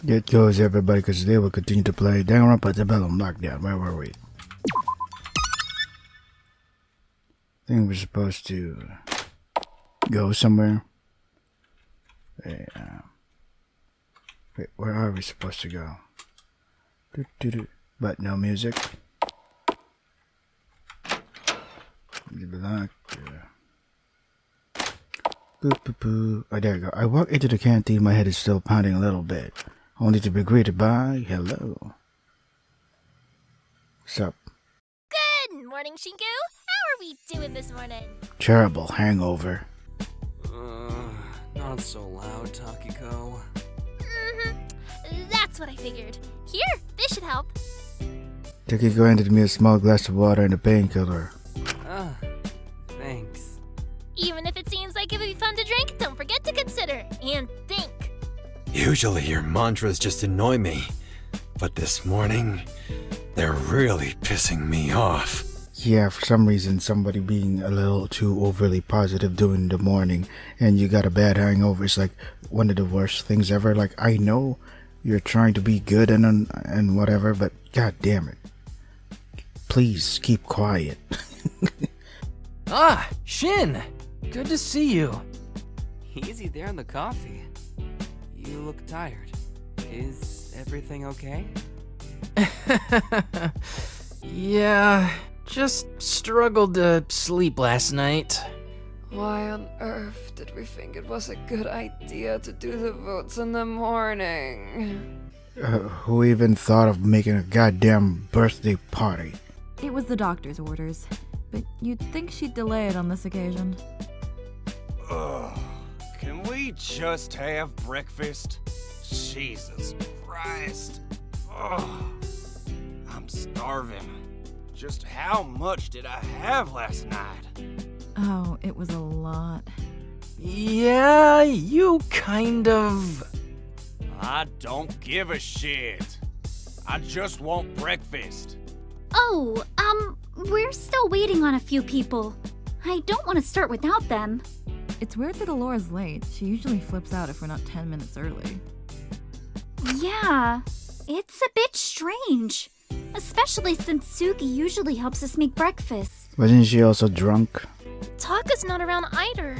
It goes everybody, because they will continue to play Danganronpa Antebellum Lockdown. Where were we? I think we're supposed to go somewhere. Wait, where are we supposed to go? But no music. Oh, there you go. I walk into the canteen, my head is still pounding a little bit. Only to be greeted by, hello. What's up? Good morning, Shinku. How are we doing this morning? Terrible hangover. Not so loud, Takiko. That's what I figured. Here, this should help. Takiko handed me a small glass of water and a painkiller. Thanks. Even if it seems like it would be fun to drink, don't forget to consider and think. Usually your mantras just annoy me, but this morning, they're really pissing me off. Yeah, for some reason, somebody being a little too overly positive during the morning and you got a bad hangover is like one of the worst things ever. Like, I know you're trying to be good and whatever, but god damn it. Please keep quiet. Shin! Good to see you. Easy there on the coffee. You look tired. Is everything okay? Yeah, just struggled to sleep last night. Why on earth did we think it was a good idea to do the votes in the morning? Who even thought of making a goddamn birthday party? It was the doctor's orders, but you'd think she'd delay it on this occasion. Ugh. Can we just have breakfast? Jesus Christ. Ugh. I'm starving. Just how much did I have last night? Oh, it was a lot. Yeah, you kind of... I don't give a shit. I just want breakfast. Oh, we're still waiting on a few people. I don't want to start without them. It's weird that Alora's late. She usually flips out if we're not 10 minutes early. Yeah, it's a bit strange. Especially since Sugi usually helps us make breakfast. Wasn't she also drunk? Taka's not around either.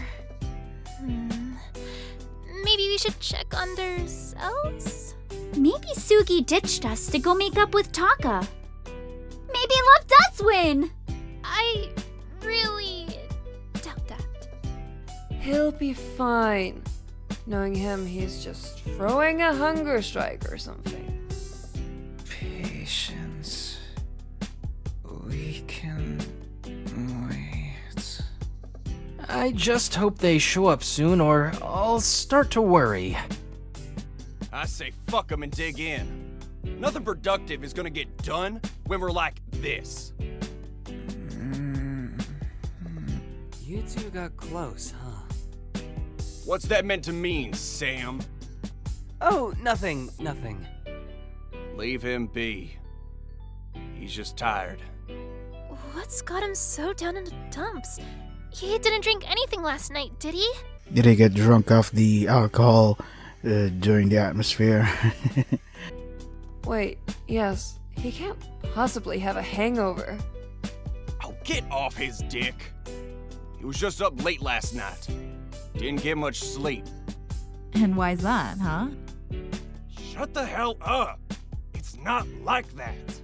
Maybe we should check on themselves? Maybe Sugi ditched us to go make up with Taka. Maybe Love does win! I really doubt that. He'll be fine. Knowing him, he's just throwing a hunger strike or something. Patience. We can wait. I just hope they show up soon or I'll start to worry. I say fuck them and dig in. Nothing productive is gonna get done when we're like this. You two got close, huh? What's that meant to mean, Sam? Oh, nothing. Leave him be. He's just tired. What's got him so down in the dumps? He didn't drink anything last night, did he? Did he get drunk off the alcohol during the atmosphere? Wait, yes, he can't possibly have a hangover. Oh, get off his dick. He was just up late last night. Didn't get much sleep. And why's that, huh? Shut the hell up. It's not like that.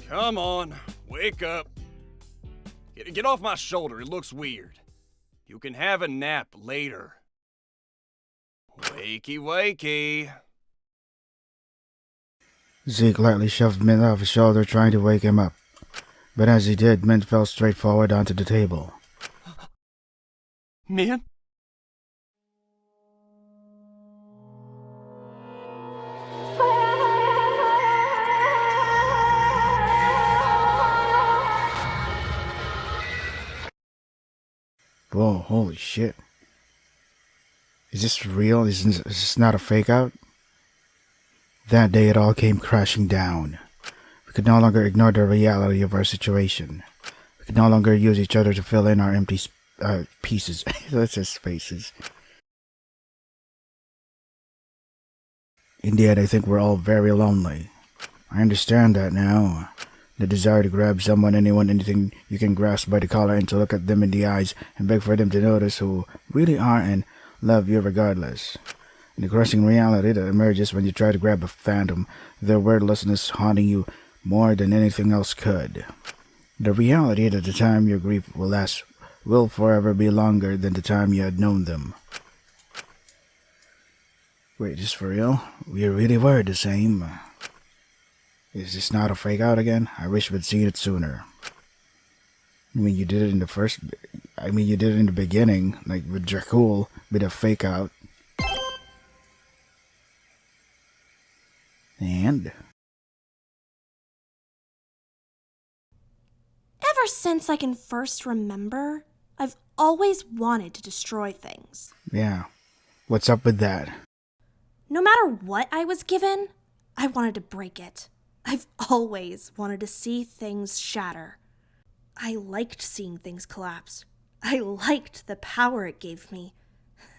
Come on, wake up. Get off my shoulder, it looks weird. You can have a nap later. Wakey, wakey. Zeke lightly shoved Mint off his shoulder, trying to wake him up. But as he did, Mint fell straight forward onto the table. Mint? Whoa, holy shit. Is this real? Is this not a fake out? That day it all came crashing down. We could no longer ignore the reality of our situation. We could no longer use each other to fill in our empty pieces. Let's just spaces. In the end, I think we're all very lonely. I understand that now. The desire to grab someone, anyone, anything you can grasp by the collar and to look at them in the eyes and beg for them to notice who really are and love you regardless. The crushing reality that emerges when you try to grab a phantom, their wordlessness haunting you more than anything else could. The reality that the time your grief will last will forever be longer than the time you had known them. Wait, is this for real? We really were the same. Is this not a fake out again? I wish we'd seen it sooner. I mean, you did it in the beginning, like with Dracul, with a fake out. And? Ever since I can first remember, I've always wanted to destroy things. Yeah. What's up with that? No matter what I was given, I wanted to break it. I've always wanted to see things shatter. I liked seeing things collapse. I liked the power it gave me.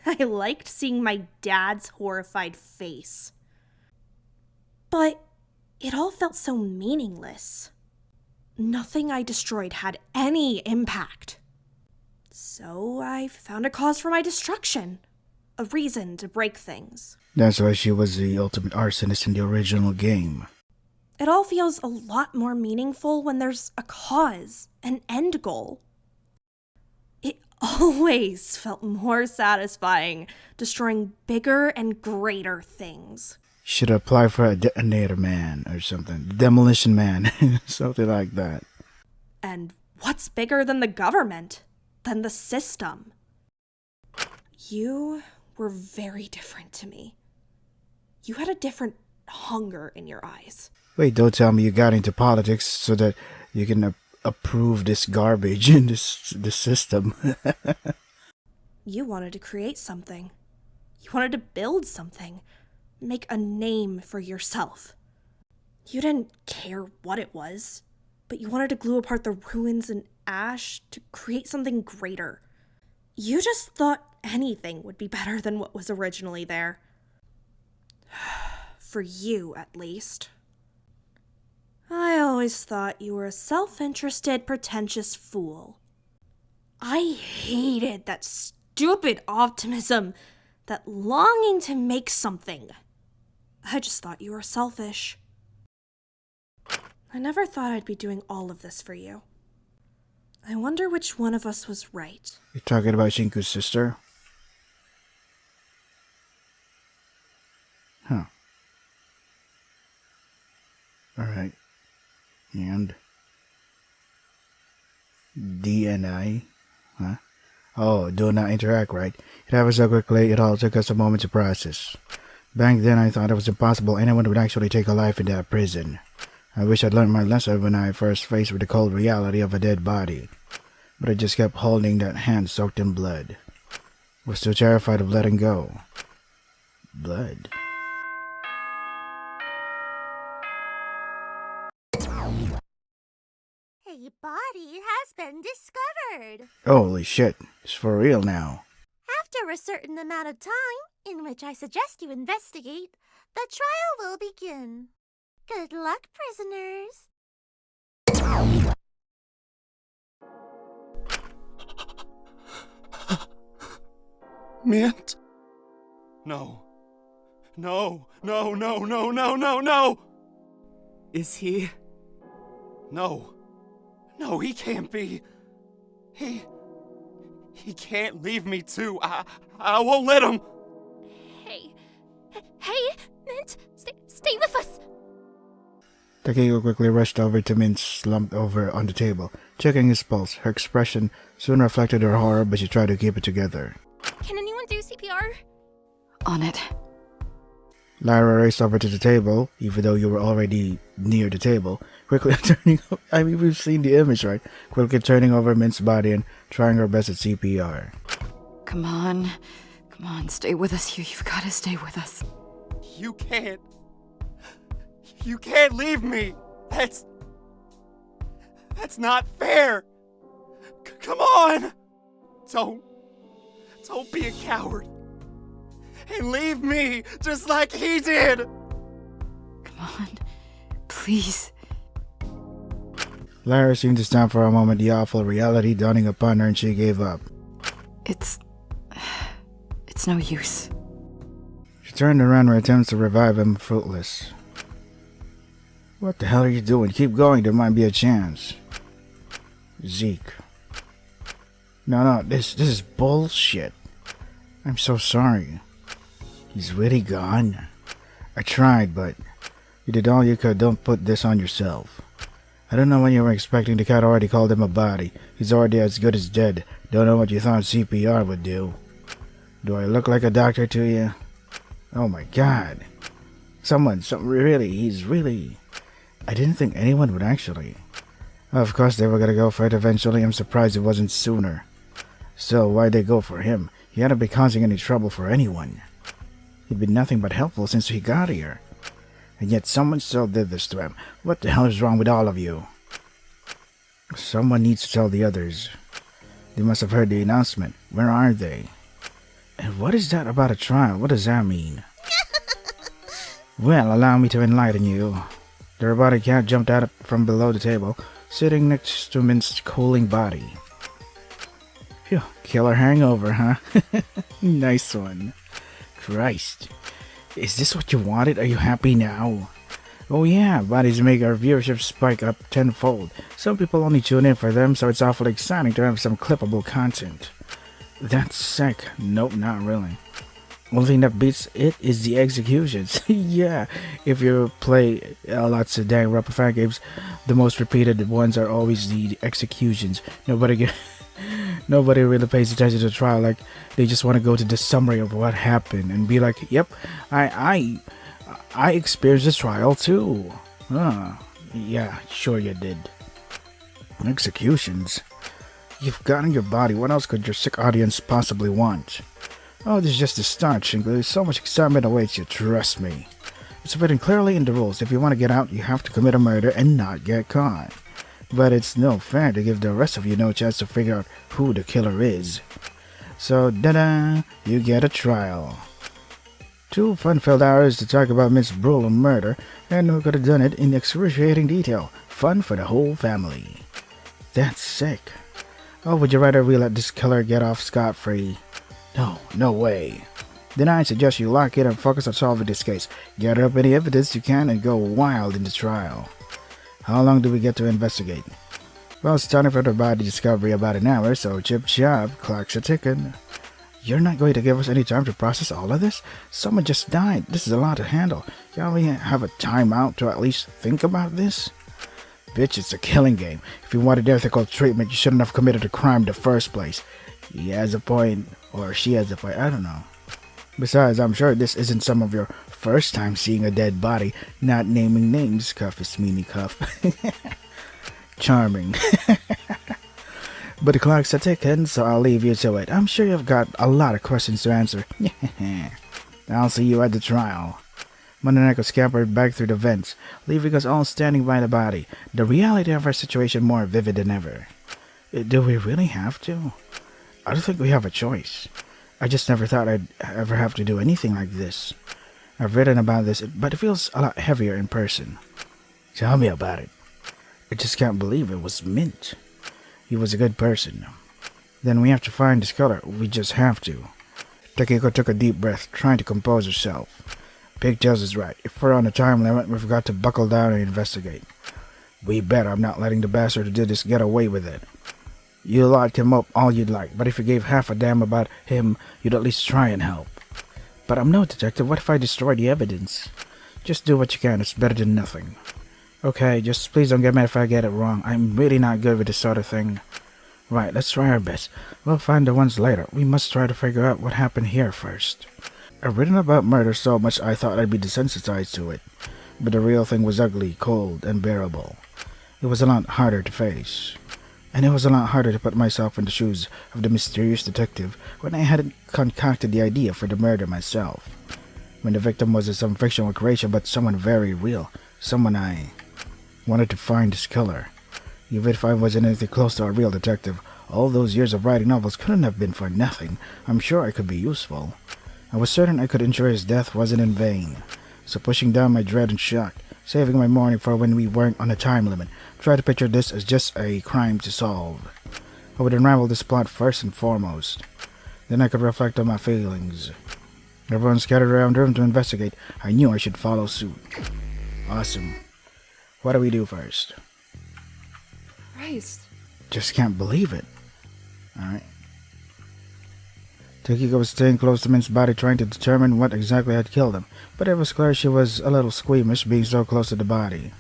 I liked seeing my dad's horrified face. But it all felt so meaningless. Nothing I destroyed had any impact. So I found a cause for my destruction. A reason to break things. That's why she was the ultimate arsonist in the original game. It all feels a lot more meaningful when there's a cause, an end goal. It always felt more satisfying destroying bigger and greater things. Should apply for a detonator man or something. Demolition man. Something like that. And what's bigger than the government? Than the system? You were very different to me. You had a different hunger in your eyes. Wait, don't tell me you got into politics so that you can approve this garbage in this system. You wanted to create something. You wanted to build something. Make a name for yourself. You didn't care what it was, but you wanted to glue apart the ruins and ash to create something greater. You just thought anything would be better than what was originally there. For you, at least. I always thought you were a self-interested, pretentious fool. I hated that stupid optimism, that longing to make something. I just thought you were selfish. I never thought I'd be doing all of this for you. I wonder which one of us was right. You're talking about Shinku's sister? Huh. Alright. And? DNA? Huh? Oh, do not interact, right? It happened so quickly, it all took us a moment to process. Back then, I thought it was impossible anyone would actually take a life in that prison. I wish I'd learned my lesson when I first faced with the cold reality of a dead body. But I just kept holding that hand soaked in blood. I was too terrified of letting go. Blood. A body has been discovered. Holy shit, it's for real now. After a certain amount of time, in which I suggest you investigate, the trial will begin. Good luck, prisoners. Mint? No. No, no, no, no, no, no, no! Is he? No. No, he can't be. He can't leave me too. I won't let him. Hey, Mint, stay with us. Takeko quickly rushed over to Mint, slumped over on the table, checking his pulse. Her expression soon reflected her horror, but she tried to keep it together. Can anyone do CPR? On it. Lyra raced over to the table, even though you were already near the table, quickly turning... I mean, we've seen the image, right? Quickly turning over Mint's body and trying her best at CPR. Come on, stay with us here. You've got to stay with us. You can't. You can't leave me. That's not fair. Come on. Don't be a coward. and leave me just like he did. Come on. Please. Lara seemed to stand for a moment, the awful reality dawning upon her, and she gave up. It's no use. She turned around, her attempts to revive him fruitless. What the hell are you doing? Keep going, there might be a chance. Zeke. No, this is bullshit. I'm so sorry. He's really gone. I tried, but you did all you could. Don't put this on yourself. I don't know when you were expecting. The cat already called him a body. He's already as good as dead. Don't know what you thought CPR would do. Do I look like a doctor to you? Oh my god. He's really... I didn't think anyone would actually. Of course they were gonna go for it eventually. I'm surprised it wasn't sooner. So why'd they go for him? He hadn't been causing any trouble for anyone. He'd been nothing but helpful since he got here. And yet someone still did this to him. What the hell is wrong with all of you? Someone needs to tell the others. They must have heard the announcement. Where are they? And what is that about a trial? What does that mean? Well, allow me to enlighten you. The robotic cat jumped out from below the table, sitting next to Mint's cooling body. Phew, killer hangover, huh? Nice one. Christ. Is this what you wanted? Are you happy now? Oh yeah, bodies make our viewership spike up tenfold. Some people only tune in for them, so it's awfully exciting to have some clippable content. That's sick. Nope, not really. Only thing that beats it is the executions. Yeah, if you play lots of Danganronpa fan games, the most repeated ones are always the executions. Nobody really pays attention to the trial. Like, they just want to go to the summary of what happened and be like, yep, I experienced this trial too. Yeah, sure you did. Executions? You've gotten your body. What else could your sick audience possibly want? Oh, this is just the start, Shingley. So much excitement awaits you, trust me. It's written clearly in the rules. If you want to get out, you have to commit a murder and not get caught. But it's no fair to give the rest of you no chance to figure out who the killer is. So, da-da, you get a trial. 2 fun-filled hours to talk about Miss brutal murder, and who could have done it in excruciating detail. Fun for the whole family. That's sick. Oh, would you rather we let this killer get off scot-free? No way. Then I suggest you lock it and focus on solving this case. Gather up any evidence you can and go wild in the trial. How long do we get to investigate? Well, starting from the body discovery about an hour, so chip chop, clocks are ticking. You're not going to give us any time to process all of this? Someone just died. This is a lot to handle. Can't we have a timeout to at least think about this? Bitch, it's a killing game. If you wanted ethical treatment, you shouldn't have committed a crime in the first place. He has a point, or she has a point, I don't know. Besides, I'm sure this isn't some of your first time seeing a dead body. Not naming names, cuff is meanie cuff. Charming. But the clocks are ticking, so I'll leave you to it. I'm sure you've got a lot of questions to answer. I'll see you at the trial. Mononeko scampered back through the vents, leaving us all standing by the body, the reality of our situation more vivid than ever. Do we really have to? I don't think we have a choice. I just never thought I'd ever have to do anything like this. I've written about this, but it feels a lot heavier in person. Tell me about it. I just can't believe it was Mint. He was a good person. Then we have to find this killer. We just have to. Takeko took a deep breath, trying to compose herself. Pigtails is right. If we're on a time limit, we've got to buckle down and investigate. We bet I'm not letting the bastard who did this get away with it. You lock him up all you'd like, but if you gave half a damn about him, you'd at least try and help. But I'm no detective. What if I destroy the evidence? Just do what you can. It's better than nothing. Okay, just please don't get mad if I get it wrong. I'm really not good with this sort of thing. Right, let's try our best. We'll find the ones later. We must try to figure out what happened here first. I've written about murder so much I thought I'd be desensitized to it. But the real thing was ugly, cold, and bearable. It was a lot harder to face. And it was a lot harder to put myself in the shoes of the mysterious detective when I hadn't concocted the idea for the murder myself. When the victim wasn't some fictional creation but someone very real. Someone I wanted to find this killer. Even if I wasn't anything close to a real detective, all those years of writing novels couldn't have been for nothing. I'm sure I could be useful. I was certain I could ensure his death wasn't in vain. So pushing down my dread and shock, saving my morning for when we weren't on a time limit, try to picture this as just a crime to solve. I would unravel this plot first and foremost. Then I could reflect on my feelings. Everyone scattered around the room to investigate. I knew I should follow suit. Awesome. What do we do first? Christ. Just can't believe it. Alright. Takiko was staying close to Min's body trying to determine what exactly had killed him, but it was clear she was a little squeamish being so close to the body.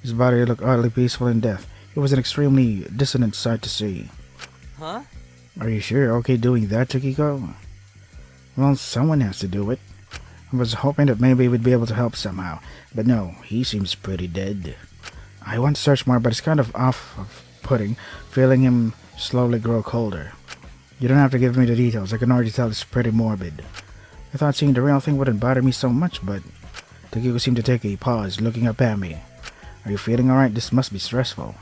His body looked oddly peaceful in death. It was an extremely dissonant sight to see. Huh? Are you sure you're okay doing that, Takiko? Well, someone has to do it. I was hoping that maybe we'd be able to help somehow, but no, he seems pretty dead. I want to search more, but it's kind of off-putting, feeling him slowly grow colder. You don't have to give me the details, I can already tell it's pretty morbid. I thought seeing the real thing wouldn't bother me so much, but Takiko seemed to take a pause, looking up at me. Are you feeling alright? This must be stressful.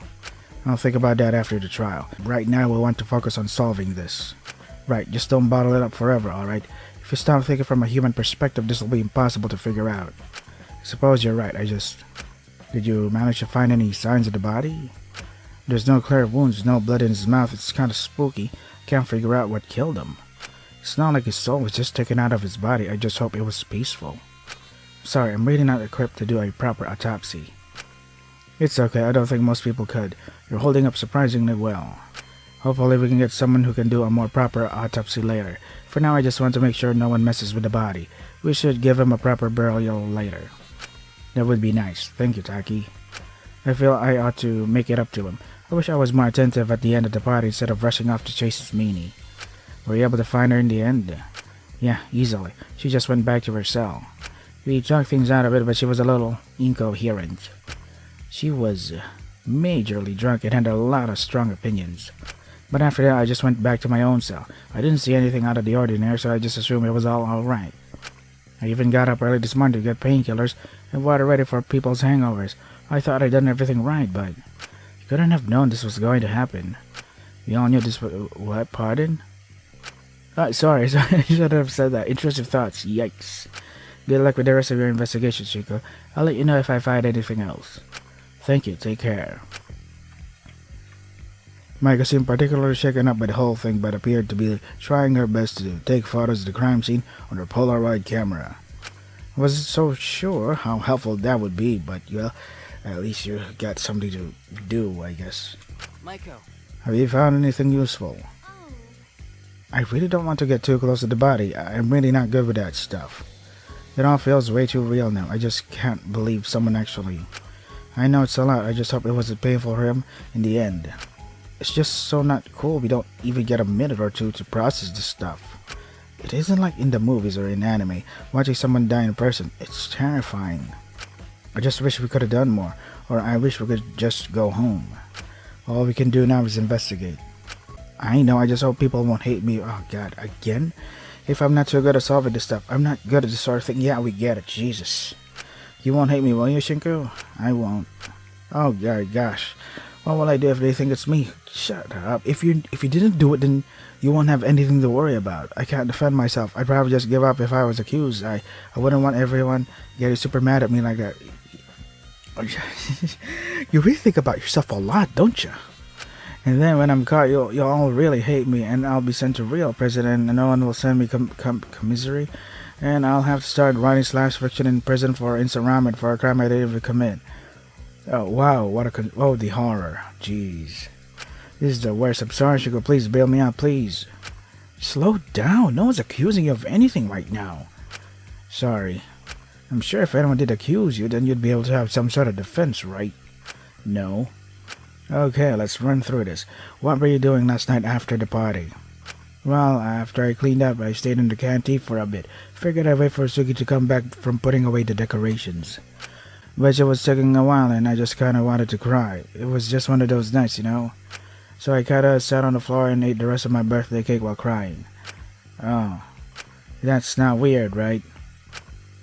I'll think about that after the trial. Right now we want to focus on solving this. Right, just don't bottle it up forever, alright? If you stop thinking from a human perspective, this will be impossible to figure out. I suppose you're right, Did you manage to find any signs of the body? There's no clear wounds, no blood in his mouth, it's kinda spooky. Can't figure out what killed him. It's not like his soul was just taken out of his body, I just hope it was peaceful. Sorry, I'm really not equipped to do a proper autopsy. It's okay, I don't think most people could. You're holding up surprisingly well. Hopefully we can get someone who can do a more proper autopsy later. For now I just want to make sure no one messes with the body. We should give him a proper burial later. That would be nice. Thank you, Taki. I feel I ought to make it up to him. I wish I was more attentive at the end of the party instead of rushing off to chase his meanie. Were you able to find her in the end? Yeah, easily. She just went back to her cell. We talked things out a bit, but she was a little incoherent. She was majorly drunk and had a lot of strong opinions. But after that, I just went back to my own cell. I didn't see anything out of the ordinary, so I just assumed it was all alright. I even got up early this morning to get painkillers and water ready for people's hangovers. I thought I'd done everything right, but you couldn't have known this was going to happen. We all knew this was... What? Pardon? Sorry, I should have said that. Intrusive thoughts. Yikes. Good luck with the rest of your investigation, Chico. I'll let you know if I find anything else. Thank you. Take care. Micah seemed particularly shaken up by the whole thing, but appeared to be trying her best to take photos of the crime scene on her Polaroid camera. I wasn't so sure how helpful that would be, but, well, at least you got something to do, I guess. Maiko. Have you found anything useful? I really don't want to get too close to the body. I'm really not good with that stuff. It all feels way too real now. I just can't believe someone actually... I know it's a lot. I just hope it wasn't painful for him in the end. It's just so not cool. We don't even get a minute or two to process this stuff. It isn't like in the movies or in anime. Watching someone die in person, it's terrifying. I just wish we could have done more, or I wish we could just go home. All we can do now is investigate. I know, I just hope people won't hate me. Oh god, again? If I'm not too good at solving this stuff, I'm not good at this sort of thing. Yeah, we get it, Jesus. You won't hate me, will you, Shinku? I won't. Oh god, gosh. What will I do if they think it's me? Shut up. If you didn't do it, then you won't have anything to worry about. I can't defend myself. I'd probably just give up if I was accused. I wouldn't want everyone getting super mad at me like that. You really think about yourself a lot, don't you? And then when I'm caught, you'll all really hate me, and I'll be sent to real prison, and no one will send me commissary, and I'll have to start writing /fiction in prison for instant ramen for a crime I didn't even commit. Oh wow, oh the horror, jeez. This is the worst. I'm sorry, Sugar. Please bail me out, please. Slow down. No one's accusing you of anything right now. Sorry. I'm sure if anyone did accuse you, then you'd be able to have some sort of defense, right? No. Okay, let's run through this. What were you doing last night after the party? Well, after I cleaned up, I stayed in the canteen for a bit. Figured I'd wait for Suki to come back from putting away the decorations. But it was taking a while, and I just kinda wanted to cry. It was just one of those nights, you know? So I kinda sat on the floor and ate the rest of my birthday cake while crying. Oh. That's not weird, right?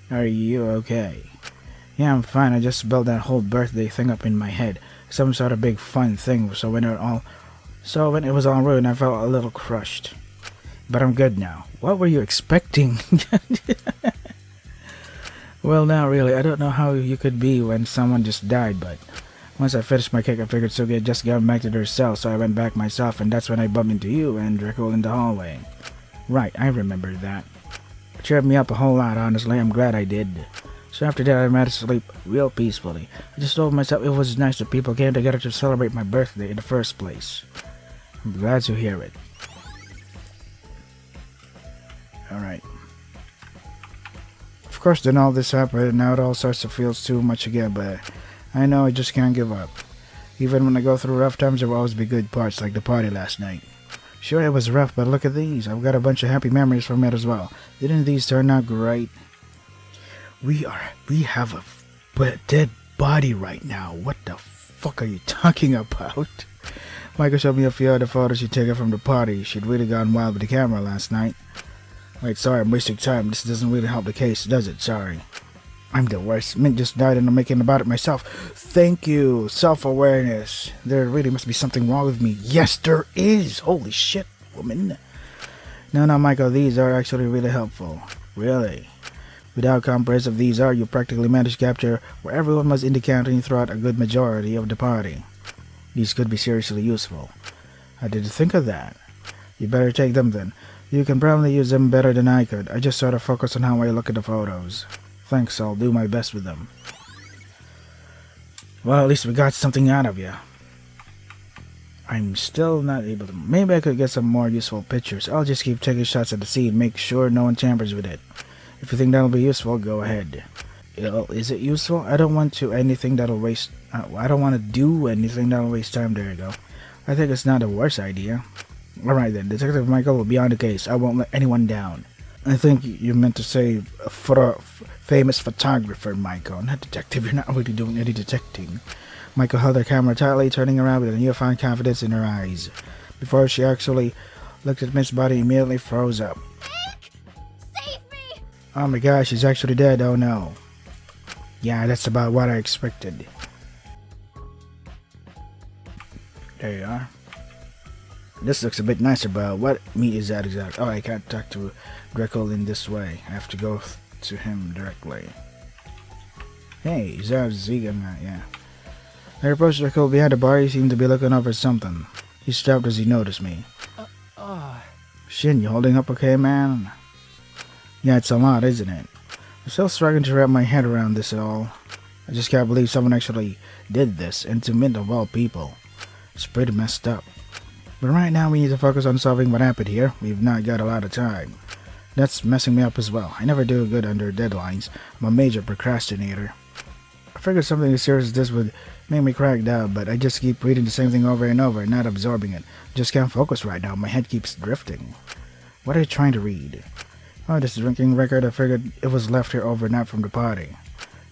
Are you okay? Yeah, I'm fine. I just built that whole birthday thing up in my head. Some sort of big fun thing, so when it was all ruined, I felt a little crushed. but I'm good now. What were you expecting? Well, not really. I don't know how you could be when someone just died, but once I finished my cake, I figured Sugi had just gone back to their cell, so I went back myself, and that's when I bumped into you and Draco in the hallway. Right, I remember that. It cheered me up a whole lot, honestly. I'm glad I did. So after that, I managed to sleep real peacefully. I just told myself it was nice that people came together to celebrate my birthday in the first place. I'm glad to hear it. Alright. Of course, then all this happened, and now it all starts to feel too much again, but I know I just can't give up. Even when I go through rough times, there will always be good parts, like the party last night. Sure, it was rough, but look at these. I've got a bunch of happy memories from it as well. Didn't these turn out great? We have a dead body right now. What the fuck are you talking about? Michael showed me a few other photos she took from the party. She'd really gone wild with the camera last night. Wait, sorry, I'm wasting time. This doesn't really help the case, does it? Sorry. I'm the worst. Mint just died and I'm making about it myself. Thank you. Self-awareness. There really must be something wrong with me. Yes, there is. Holy shit, woman. No, Michael, these are actually really helpful. Really. With how comprehensive these are, you practically managed to capture where everyone was indicating throughout a good majority of the party. These could be seriously useful. I didn't think of that. You better take them then. You can probably use them better than I could. I just sort of focus on how I look at the photos. Thanks, I'll do my best with them. Well, at least we got something out of you. I'm still not able to... Maybe I could get some more useful pictures. I'll just keep taking shots at the scene, make sure no one tampers with it. If you think that'll be useful, go ahead. Is it useful? I don't want to anything that'll waste... I don't want to do anything that'll waste time. There you go. I think it's not a worse idea. Alright then, Detective Michael will be on the case. I won't let anyone down. I think you meant to say famous photographer, Michael, not detective. You're not really doing any detecting. Michael held her camera tightly, turning around with a newfound confidence in her eyes. Before she actually looked at Miss Body, immediately froze up. Nick! Save me! Oh my gosh, she's actually dead. Oh no. Yeah, that's about what I expected. There you are. This looks a bit nicer, but what meat is that exactly? Oh, I can't talk to Greco in this way. I have to go to him directly. Hey, is that Zegan? Yeah. I approached Greco behind the bar. He seemed to be looking over something. He stopped as he noticed me. Shin, you holding up okay, man? Yeah, it's a lot, isn't it? I'm still struggling to wrap my head around this at all. I just can't believe someone actually did this, and to Mint of all people. It's pretty messed up. But right now we need to focus on solving what happened here. We've not got a lot of time. That's messing me up as well. I never do good under deadlines. I'm a major procrastinator. I figured something as serious as this would make me crack down, but I just keep reading the same thing over and over and not absorbing it. Just can't focus right now. My head keeps drifting. What are you trying to read? Oh, this drinking record. I figured it was left here overnight from the party.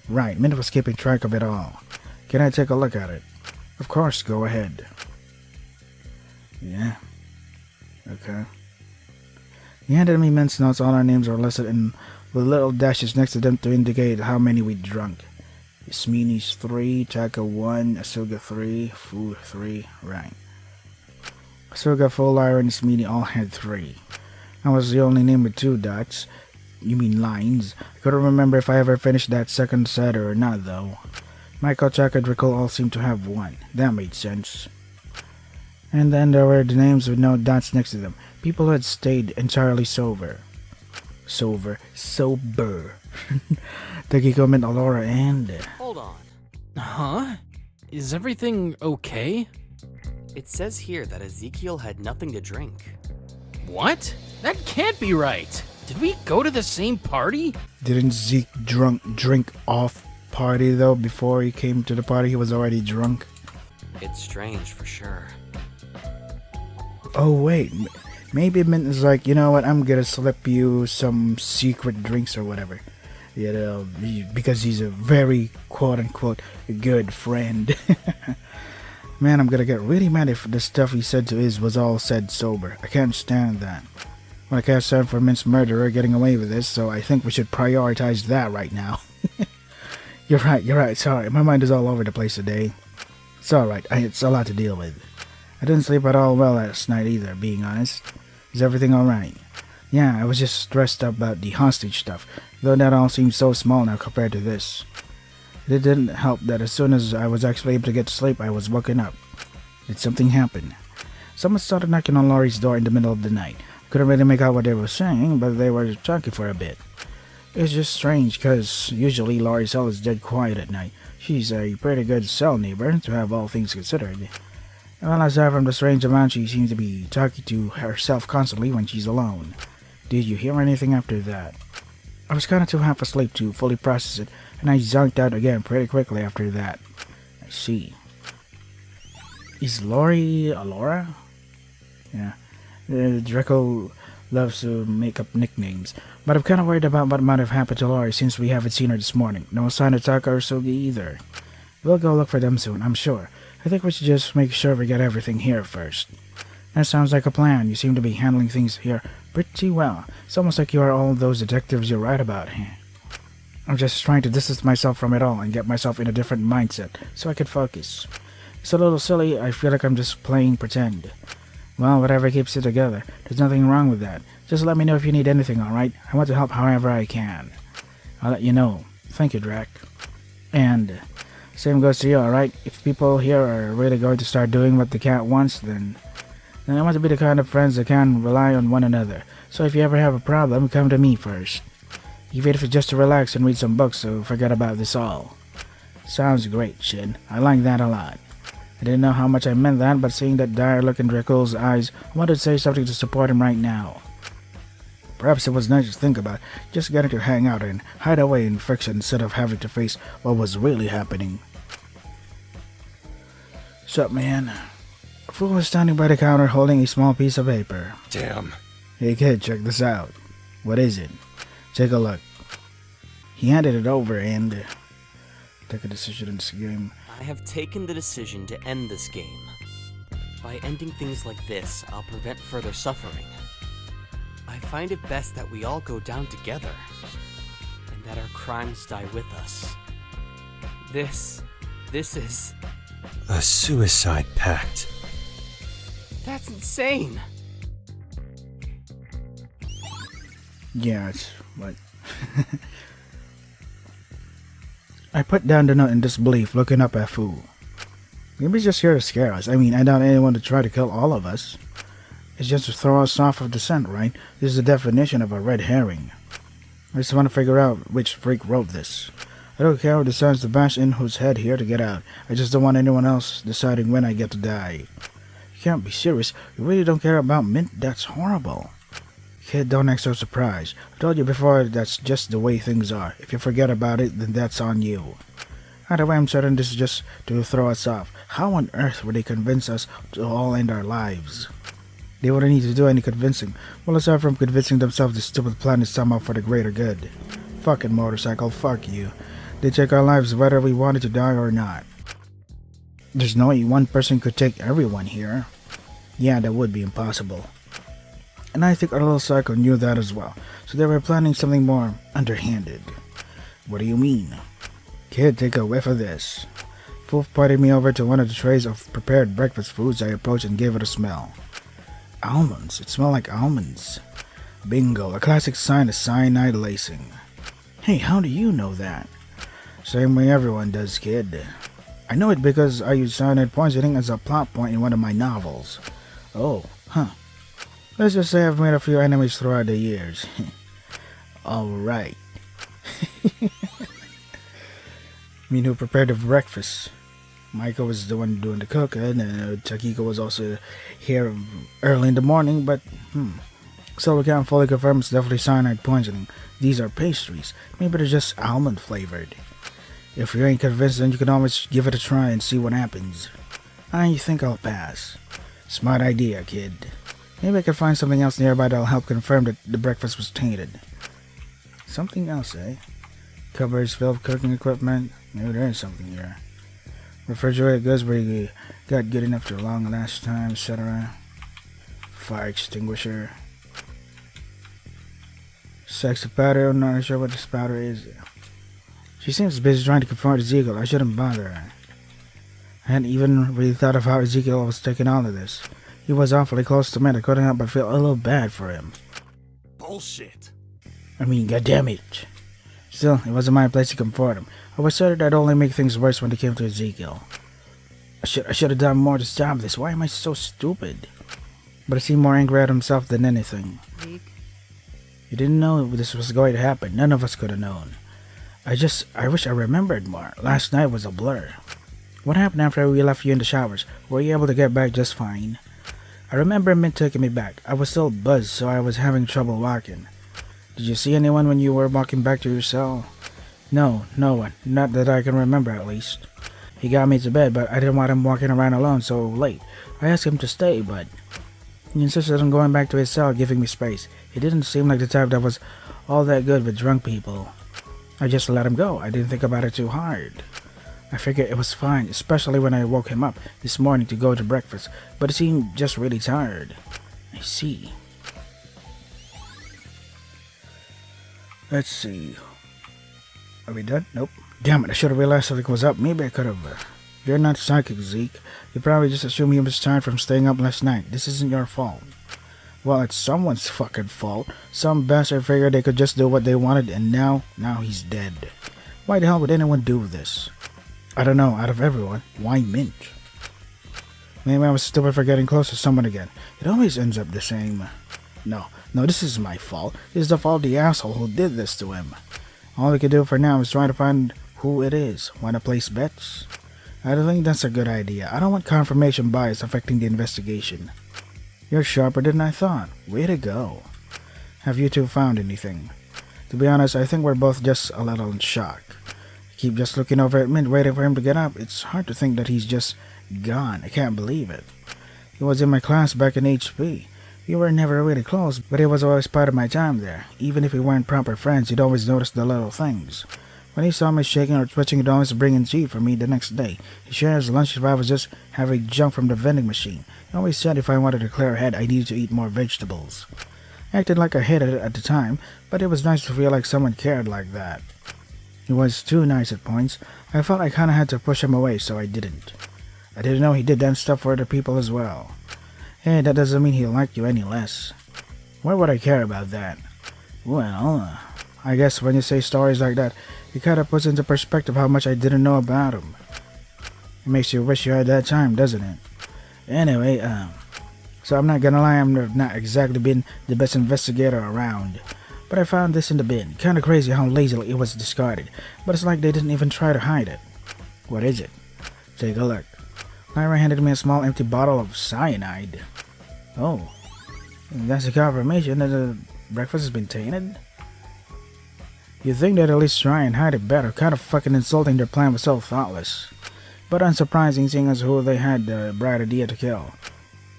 Right, Mint was keeping track of it all. Can I take a look at it? Of course, go ahead. Yeah. Okay. He handed me Mint's notes. All our names are listed and with little dashes next to them to indicate how many we drunk. Yasmini's 3, Taka 1, Asuga 3, Fu 3, right. Asuga, Full Iron, and Yasmini all had 3. I was the only name with 2 dots. You mean lines? I couldn't remember if I ever finished that second set or not though. Michael, Chaka, and Rickle all seemed to have 1. That made sense. And then there were the names with no dots next to them. People who had stayed entirely sober. Sober. Takiko, Mint, Alora, and... Hold on. Huh? Is everything okay? It says here that Ezekiel had nothing to drink. What? That can't be right. Did we go to the same party? Didn't Zeke drink off party though? Before he came to the party, he was already drunk. It's strange for sure. Oh wait, maybe Mint is like, you know what, I'm gonna slip you some secret drinks or whatever. You know, because he's a very quote-unquote good friend. Man, I'm gonna get really mad if the stuff he said to Iz was all said sober. I can't stand that. Well, I can't stand for Mint's murderer getting away with this, so I think we should prioritize that right now. You're right, sorry, my mind is all over the place today. It's alright, it's a lot to deal with. I didn't sleep at all well last night either, being honest. Is everything alright? Yeah, I was just stressed about the hostage stuff, though that all seems so small now compared to this. It didn't help that as soon as I was actually able to get to sleep, I was woken up. Did something happen? Someone started knocking on Laurie's door in the middle of the night. Couldn't really make out what they were saying, but they were talking for a bit. It's just strange, cause usually Laurie's cell is dead quiet at night. She's a pretty good cell neighbor, to have all things considered. And well, aside from the strange amount, she seems to be talking to herself constantly when she's alone. Did you hear anything after that? I was kinda too half asleep to fully process it, and I zonked out again pretty quickly after that. I see. Is Laurie a Laura? Yeah. Draco loves to make up nicknames, but I'm kinda worried about what might have happened to Laurie since we haven't seen her this morning. No sign of Taka or Sugi either. We'll go look for them soon, I'm sure. I think we should just make sure we get everything here first. That sounds like a plan. You seem to be handling things here pretty well. It's almost like you are all those detectives you write about. I'm just trying to distance myself from it all and get myself in a different mindset so I can focus. It's a little silly. I feel like I'm just playing pretend. Well, whatever keeps it together. There's nothing wrong with that. Just let me know if you need anything, alright? I want to help however I can. I'll let you know. Thank you, Drac. And same goes to you, alright? If people here are really going to start doing what the cat wants, then I want to be the kind of friends that can rely on one another. So if you ever have a problem, come to me first. Even if it's just to relax and read some books, so forget about this all. Sounds great, Shin. I like that a lot. I didn't know how much I meant that, but seeing that dire look in Draco's eyes, I wanted to say something to support him right now. Perhaps it was nice to think about, just getting to hang out and hide away in friction instead of having to face what was really happening. Sup, man? A fool was standing by the counter holding a small piece of paper. Damn. Hey kid, check this out. What is it? Take a look. He handed it over and take a decision in this game. I have taken the decision to end this game. By ending things like this, I'll prevent further suffering. I find it best that we all go down together, and that our crimes die with us. This is... A suicide pact. That's insane! Yeah, it's what... I put down the note in disbelief, looking up at Fu. Maybe he's just here to scare us. I mean, I doubt anyone to try to kill all of us. It's just to throw us off of the scent, right? This is the definition of a red herring. I just want to figure out which freak wrote this. I don't care who decides to bash in whose head here to get out. I just don't want anyone else deciding when I get to die. You can't be serious. You really don't care about Mint? That's horrible. Kid, don't act so surprised. I told you before that's just the way things are. If you forget about it, then that's on you. Either way, I'm certain this is just to throw us off. How on earth would they convince us to all end our lives? They wouldn't need to do any convincing. Well, aside from convincing themselves this stupid plan is somehow for the greater good. Fucking motorcycle, fuck you. They take our lives whether we wanted to die or not. There's no way one person could take everyone here. Yeah, that would be impossible. And I think our little psycho knew that as well, so they were planning something more underhanded. What do you mean? Kid, take a whiff of this. Foof pointed me over to one of the trays of prepared breakfast foods. I approached and gave it a smell. Almonds. It smelled like almonds. Bingo, a classic sign of cyanide lacing. Hey, how do you know that? Same way everyone does, kid. I know it because I used cyanide poisoning as a plot point in one of my novels. Oh, huh. Let's just say I've made a few enemies throughout the years. Alright. I mean, who prepared the breakfast? Maiko was the one doing the cooking, and Takiko was also here early in the morning, but, So we can't fully confirm it's definitely cyanide poisoning. These are pastries. Maybe they're just almond flavored. If you ain't convinced, then you can always give it a try and see what happens. I think I'll pass. Smart idea, kid. Maybe I can find something else nearby that'll help confirm that the breakfast was tainted. Something else, eh? Cupboards filled with cooking equipment. Maybe there is something here. Refrigerated goods where you got good enough to long last time, etc. Fire extinguisher. Sexy powder. I'm not sure what this powder is. She seems busy trying to confront Ezekiel. I shouldn't bother her. I hadn't even really thought of how Ezekiel was taking all of this. He was awfully close to me. I couldn't help but feel a little bad for him. bullshit. I mean, goddammit. Still, it wasn't my place to comfort him. I was certain I'd only make things worse when it came to Ezekiel. I should have done more to stop this. Why am I so stupid? But he seemed more angry at himself than anything. Zeke? He didn't know this was going to happen. None of us could have known. I wish I remembered more. Last night was a blur. What happened after we left you in the showers? Were you able to get back just fine? I remember Mint taking me back. I was still buzzed, so I was having trouble walking. Did you see anyone when you were walking back to your cell? No, no one. Not that I can remember, at least. He got me to bed, but I didn't want him walking around alone so late. I asked him to stay, but he insisted on going back to his cell, giving me space. He didn't seem like the type that was all that good with drunk people. I just let him go. I didn't think about it too hard. I figured it was fine, especially when I woke him up this morning to go to breakfast, but he seemed just really tired. I see. Let's see. Are we done? Nope. Damn it, I should have realized something was up. Maybe I could have. You're not psychic, Zeke. You probably just assumed he was tired from staying up last night. This isn't your fault. Well, it's someone's fucking fault. Some bastard figured they could just do what they wanted, and now he's dead. Why the hell would anyone do this? I don't know, out of everyone, why Mint? Maybe I was stupid for getting close to someone again. It always ends up the same. No, this is my fault. It's the fault of the asshole who did this to him. All we can do for now is try to find who it is. Wanna place bets? I don't think that's a good idea. I don't want confirmation bias affecting the investigation. You're sharper than I thought. Way to go. Have you two found anything? To be honest, I think we're both just a little in shock. Keep just looking over at Mint, waiting for him to get up. It's hard to think that he's just gone. I can't believe it. He was in my class back in HP. We were never really close, but he was always part of my time there. Even if we weren't proper friends, he'd always notice the little things. When he saw me shaking or twitching, he'd always bring in tea for me the next day. He shared his lunch if I was just having junk from the vending machine. He always said if I wanted a clear head, I needed to eat more vegetables. I acted like I hated it at the time, but it was nice to feel like someone cared like that. He was too nice at points. I felt I kinda had to push him away, so I didn't. I didn't know he did that stuff for other people as well. Hey, that doesn't mean he liked you any less. Why would I care about that? Well, I guess when you say stories like that, it kinda puts into perspective how much I didn't know about him. It makes you wish you had that time, doesn't it? Anyway, so I'm not gonna lie, I'm not exactly been the best investigator around. But I found this in the bin. Kinda crazy how lazily it was discarded, but it's like they didn't even try to hide it. What is it? Take a look. Lyra handed me a small empty bottle of cyanide. Oh, that's a confirmation that the breakfast has been tainted? You'd think they'd at least try and hide it better. Kind of fucking insulting their plan was so thoughtless. But unsurprising seeing as who they had the bright idea to kill.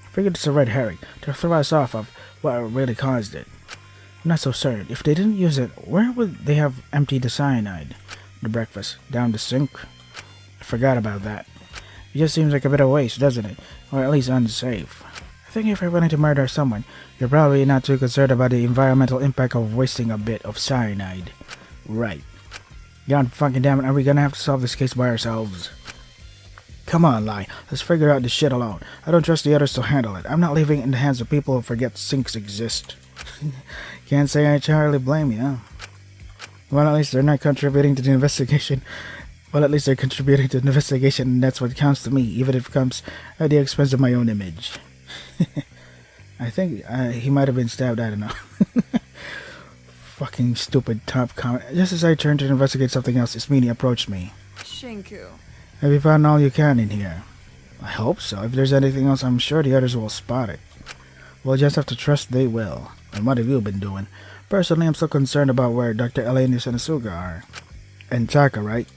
I figured it's a red herring to throw us off of what really caused it. I'm not so certain. If they didn't use it, where would they have emptied the cyanide? The breakfast. Down the sink? I forgot about that. It just seems like a bit of waste, doesn't it? Or at least unsafe. I think if you're willing to murder someone, you're probably not too concerned about the environmental impact of wasting a bit of cyanide. Right. God fucking damn it, are we gonna have to solve this case by ourselves? Come on, Lai. Let's figure out this shit alone. I don't trust the others to handle it. I'm not leaving it in the hands of people who forget sinks exist. Can't say I entirely blame you, huh? Well, at least they're not contributing to the investigation. Well, at least they're contributing to the investigation, and that's what counts to me, even if it comes at the expense of my own image. I think he might have been stabbed, I don't know. Fucking stupid top comment. Just as I turned to investigate something else, Ismini approached me. Shinku. Have you found all you can in here? I hope so. If there's anything else, I'm sure the others will spot it. We'll just have to trust they will. And what have you been doing? Personally, I'm still concerned about where Dr. Elenius and Asuga are. And Taka, right?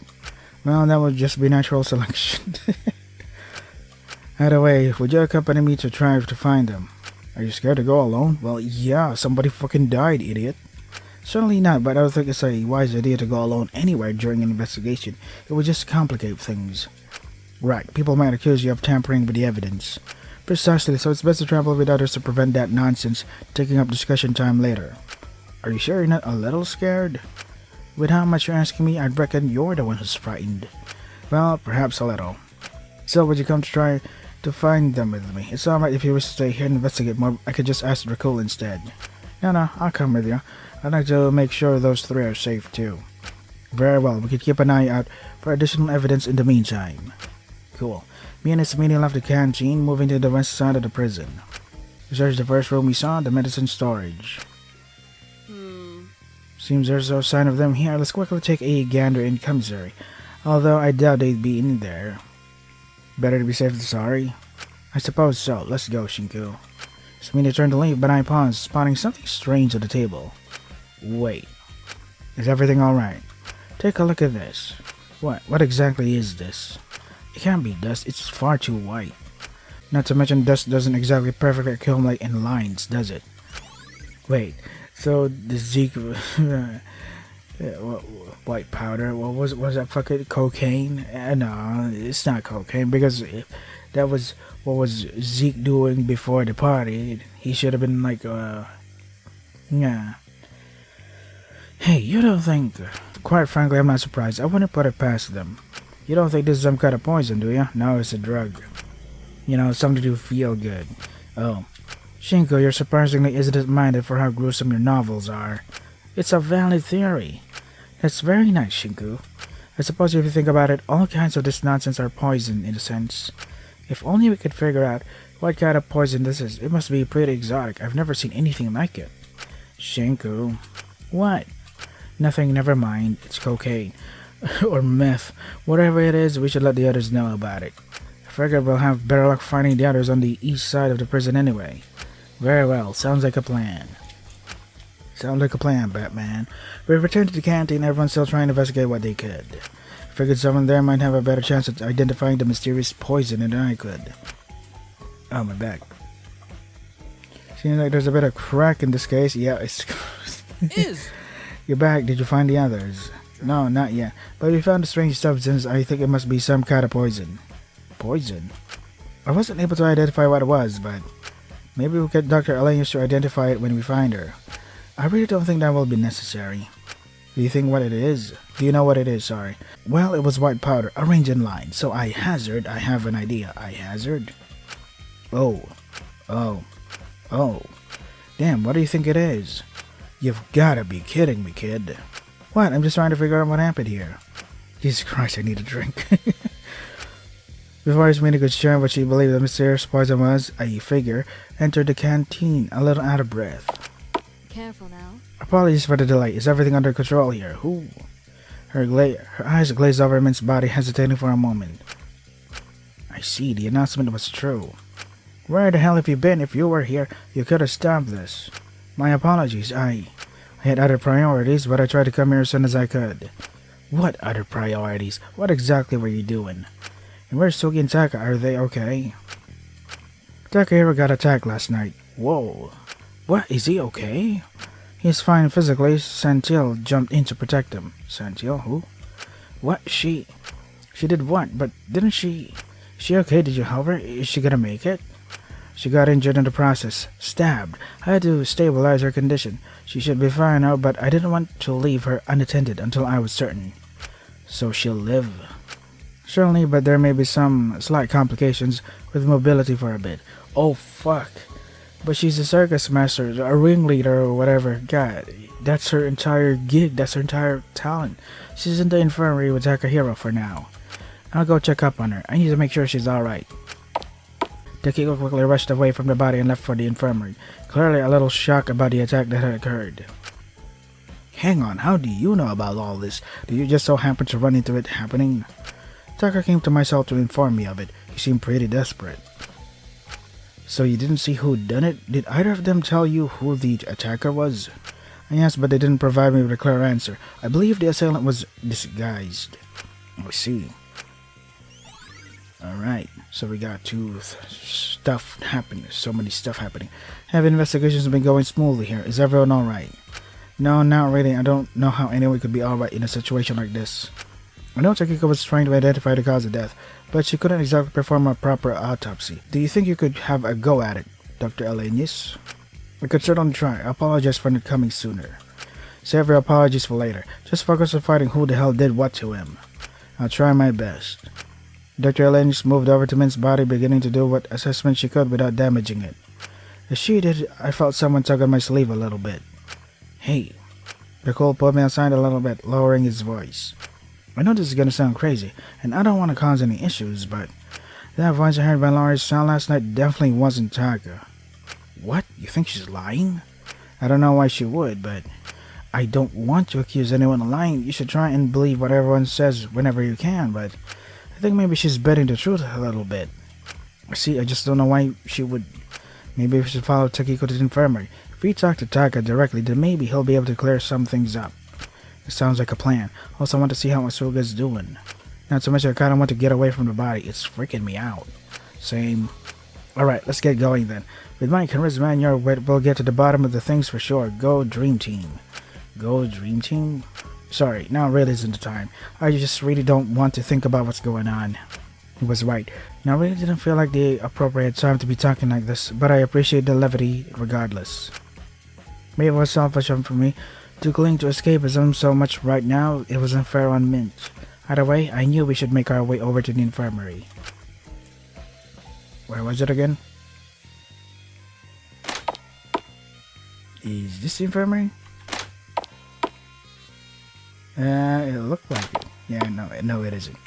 Well, that would just be natural selection. Either way, would you accompany me to try to find them? Are you scared to go alone? Well, yeah, somebody fucking died, idiot. Certainly not, but I don't think it's a wise idea to go alone anywhere during an investigation. It would just complicate things. Right, people might accuse you of tampering with the evidence. Precisely, so it's best to travel with others to prevent that nonsense taking up discussion time later. Are you sure you're not a little scared? With how much you're asking me, I'd reckon you're the one who's frightened. Well, perhaps a little. So, would you come to try to find them with me? It's alright if you wish to stay here and investigate more. I could just ask Dracul instead. No, I'll come with you. I'd like to make sure those three are safe too. Very well, we could keep an eye out for additional evidence in the meantime. Cool. Me and Ismini left the canteen, moving to the west side of the prison. We searched the first room we saw, the medicine storage. Seems there's no sign of them here. Let's quickly take a gander in commissary. Although I doubt they'd be in there. Better to be safe than sorry. I suppose so. Let's go, Shinku. Ismini turned to leave, but I paused, spotting something strange at the table. Wait. Is everything alright? Take a look at this. What exactly is this? It can't be dust, it's far too white. Not to mention dust doesn't exactly perfectly accumulate in lines, does it? Wait, so the Zeke... white powder, was that fucking cocaine? No, it's not cocaine, because that was what was Zeke doing before the party. He should have been like, yeah. Hey, you don't think... Quite frankly, I'm not surprised. I wouldn't put it past them. You don't think this is some kind of poison, do you? No, it's a drug. You know, something to feel good. Oh. Shinku, you're surprisingly isn't minded for how gruesome your novels are. It's a valid theory. That's very nice, Shinku. I suppose if you think about it, all kinds of this nonsense are poison, in a sense. If only we could figure out what kind of poison this is. It must be pretty exotic. I've never seen anything like it. Shinku. What? Nothing, never mind. It's cocaine. Or meth. Whatever it is, we should let the others know about it. I figure we'll have better luck finding the others on the east side of the prison anyway. Very well. Sounds like a plan. Sounds like a plan, Batman. We returned to the canteen, everyone's still trying to investigate what they could. I figured someone there might have a better chance at identifying the mysterious poison than I could. Oh, my back. Seems like there's a bit of crack in this case. Yeah, it's... You're back. Did you find the others? No, not yet. But we found a strange substance. I think it must be some kind of poison. Poison? I wasn't able to identify what it was, but... Maybe we'll get Dr. Elenius to identify it when we find her. I really don't think that will be necessary. Do you think what it is? Do you know what it is, sorry? Well, it was white powder, arranged in lines. So I have an idea. I hazard? Oh. Damn, what do you think it is? You've gotta be kidding me, kid. What? I'm just trying to figure out what happened here. Jesus Christ, I need a drink. Before Ismini could share what she believed the mysterious poison was, I figure, entered the canteen, a little out of breath. Careful now. Apologies for the delay. Is everything under control here? Ooh. Her eyes glazed over Min's body, hesitating for a moment. I see, the announcement was true. Where the hell have you been? If you were here, you could have stopped this. My apologies, I had other priorities, but I tried to come here as soon as I could. What other priorities? What exactly were you doing? And where's Sugi and Taka? Are they okay? Takahiro got attacked last night. Whoa. What? Is he okay? He's fine physically. Santil jumped in to protect him. Santil? Who? What? She did what? But didn't she... Is she okay? Did you help her? Is she gonna make it? She got injured in the process. Stabbed. I had to stabilize her condition. She should be fine now, but I didn't want to leave her unattended until I was certain. So she'll live. Certainly, but there may be some slight complications with mobility for a bit. Oh, fuck. But she's a circus master, a ringleader or whatever. God, that's her entire gig. That's her entire talent. She's in the infirmary with Takahiro for now. I'll go check up on her. I need to make sure she's alright. Takiko quickly rushed away from the body and left for the infirmary, clearly a little shocked about the attack that had occurred. Hang on, how do you know about all this? Did you just so happen to run into it happening? Taka came to my cell to inform me of it. He seemed pretty desperate. So you didn't see who done it? Did either of them tell you who the attacker was? I asked, but they didn't provide me with a clear answer. I believe the assailant was disguised. I see. Alright, so we got stuff happening. So many stuff happening. Have investigations been going smoothly here? Is everyone alright? No, not really. I don't know how anyone could be alright in a situation like this. I know Takiko was trying to identify the cause of death, but she couldn't exactly perform a proper autopsy. Do you think you could have a go at it, Dr. Elenius? I could certainly try. I apologize for not coming sooner. Save your apologies for later. Just focus on finding who the hell did what to him. I'll try my best. Dr. Elenius moved over to Min's body, beginning to do what assessment she could without damaging it. As she did, I felt someone tug on my sleeve a little bit. Hey. Nicole pulled me aside a little bit, lowering his voice. I know this is gonna sound crazy, and I don't want to cause any issues, but that voice I heard by Laurie's sound last night definitely wasn't Taka. What? You think she's lying? I don't know why she would, but I don't want to accuse anyone of lying. You should try and believe what everyone says whenever you can, but I think maybe she's betting the truth a little bit. See, I just don't know why she would. Maybe we should follow Takiko to the infirmary. If we talk to Taka directly, then maybe he'll be able to clear some things up. It sounds like a plan. Also, I want to see how Asuga's doing. Not so much I kind of want to get away from the body. It's freaking me out. Same. Alright, let's get going then. With my charisma and your wit, we'll get to the bottom of the things for sure. Go Dream Team. Go Dream Team? Sorry, now really isn't the time. I just really don't want to think about what's going on. He was right. Now really didn't feel like the appropriate time to be talking like this, but I appreciate the levity regardless. Maybe it was selfish for me to cling to escapism so much right now. It wasn't fair on Mint. Either way, I knew we should make our way over to the infirmary. Where was it again? Is this the infirmary? It looked like it. Yeah, no, it isn't.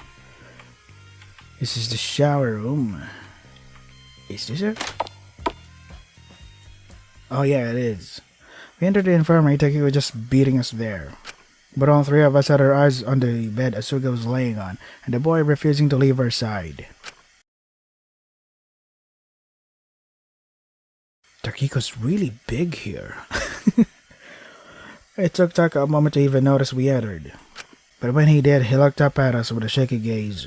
This is the shower room. Is this it? Oh yeah, it is. We entered the infirmary, Takiko was just beating us there. But all three of us had our eyes on the bed Asuga was laying on, and the boy refusing to leave her side. Takiko's really big here. It took Taka a moment to even notice we entered. But when he did, he looked up at us with a shaky gaze.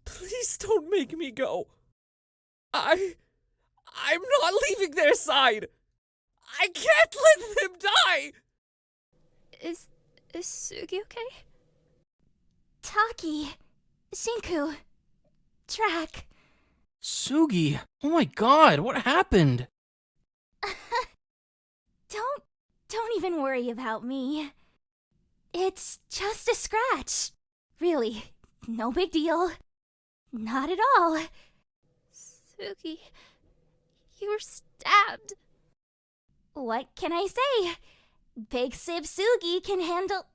Please don't make me go. I'm not leaving their side. I can't let them die. Is Sugi okay? Taki. Shinku. Track. Sugi! Oh my god, what happened? Don't even worry about me. It's just a scratch. Really, no big deal. Not at all. Sugi, you were stabbed. What can I say? Big Sib Sugi can handle...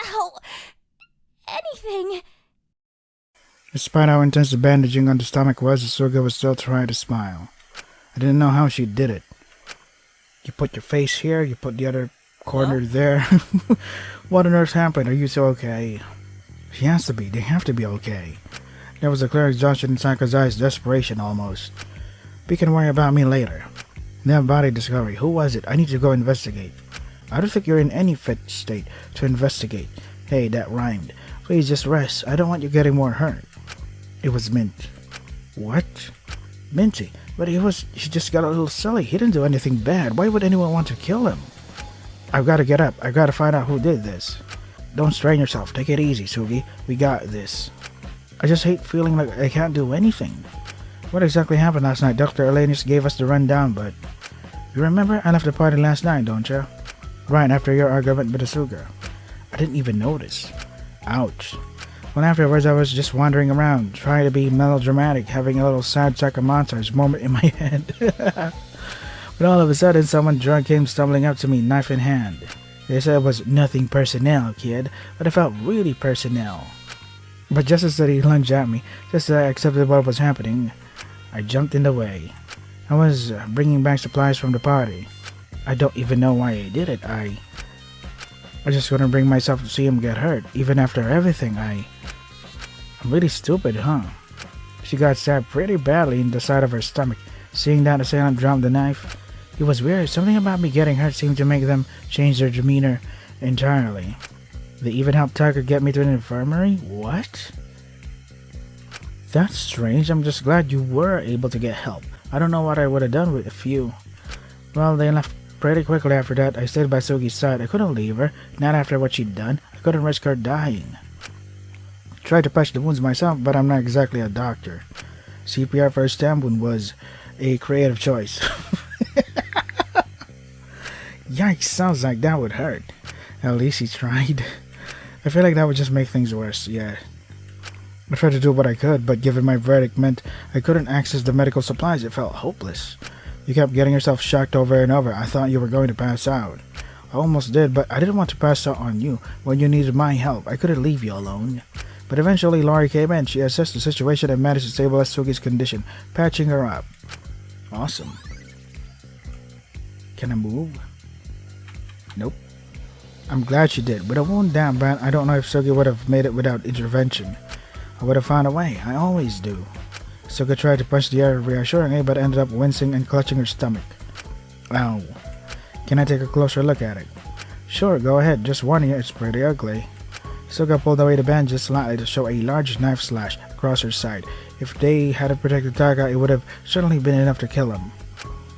Ow! Anything. Despite how intense the bandaging on the stomach was, Asuga was still trying to smile. I didn't know how she did it. You put your face here, you put the other corner there. What on earth happened? Are you so okay? She has to be. They have to be okay. There was a clear exhaustion in Saka's eyes, desperation almost. We can worry about me later. That body discovery, who was it? I need to go investigate. I don't think you're in any fit state to investigate. Hey, that rhymed. Please just rest. I don't want you getting more hurt. It was Mint. What? Minty. But he just got a little silly. He didn't do anything bad. Why would anyone want to kill him? I've got to get up. I've got to find out who did this. Don't strain yourself. Take it easy, Sugi. We got this. I just hate feeling like I can't do anything. What exactly happened last night? Dr. Elenius gave us the rundown, but... You remember? I left the party last night, don't you? Right after your argument with Asuga. I didn't even notice. Ouch. Well, afterwards, I was just wandering around, trying to be melodramatic, having a little sad sack of monsters moment in my head. But all of a sudden, someone drunk came stumbling up to me, knife in hand. They said it was nothing personnel, kid, but it felt really personnel. But just as he lunged at me, just as I accepted what was happening, I jumped in the way. I was bringing back supplies from the party. I don't even know why I did it. I just couldn't bring myself to see him get hurt, even after everything. I'm really stupid, huh? She got stabbed pretty badly in the side of her stomach. Seeing that assailant drop the knife, it was weird. Something about me getting hurt seemed to make them change their demeanor entirely. They even helped Tiger get me to an infirmary? What? That's strange. I'm just glad you were able to get help. I don't know what I would have done with you. Well, they left pretty quickly after that. I stayed by Sugi's side. I couldn't leave her, not after what she'd done. I couldn't risk her dying. Tried to patch the wounds myself, but I'm not exactly a doctor. CPR for a stab wound was a creative choice. Yikes, sounds like that would hurt. At least he tried. I feel like that would just make things worse, yeah. I tried to do what I could, but given my verdict meant I couldn't access the medical supplies, it felt hopeless. You kept getting yourself shocked over and over. I thought you were going to pass out. I almost did, but I didn't want to pass out on you when you needed my help. I couldn't leave you alone. But eventually, Lori came in. She assessed the situation and managed to stabilize Sugi's condition, patching her up. Awesome. Can I move? Nope. I'm glad she did. With a wound down, but I don't know if Sugi would have made it without intervention. I would have found a way. I always do. Sugi tried to punch the air reassuringly, but ended up wincing and clutching her stomach. Ow. Can I take a closer look at it? Sure, go ahead. Just warning you, it's pretty ugly. Suga pulled away the bandage slightly to show a large knife slash across her side. If they hadn't protected Taka, it would have certainly been enough to kill him.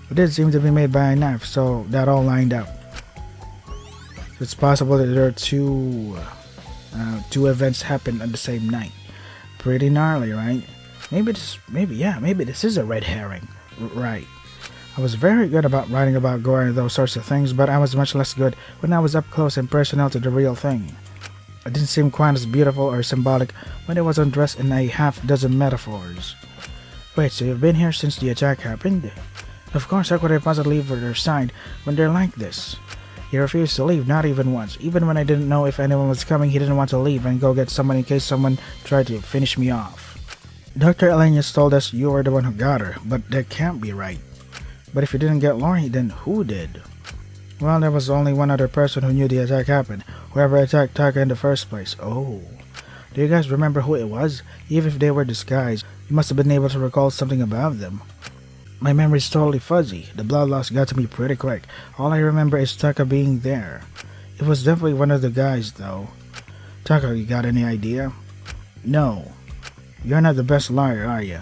It did seem to be made by a knife, so that all lined up. It's possible that there are two events happened on the same night. Pretty gnarly, right? Maybe this is a red herring. Right. I was very good about writing about gore and those sorts of things, but I was much less good when I was up close and personal to the real thing. It didn't seem quite as beautiful or symbolic when it was undressed in a half-dozen metaphors. Wait, so you've been here since the attack happened? Of course, how could I possibly leave their side when they're like this? He refused to leave, not even once. Even when I didn't know if anyone was coming, he didn't want to leave and go get someone in case someone tried to finish me off. Dr. Elenius told us you were the one who got her, but that can't be right. But if you didn't get Lori, then who did? Well, there was only one other person who knew the attack happened. Whoever attacked Taka in the first place. Oh. Do you guys remember who it was? Even if they were disguised, you must have been able to recall something about them. My memory's totally fuzzy. The blood loss got to me pretty quick. All I remember is Taka being there. It was definitely one of the guys, though. Taka, you got any idea? No. You're not the best liar, are you?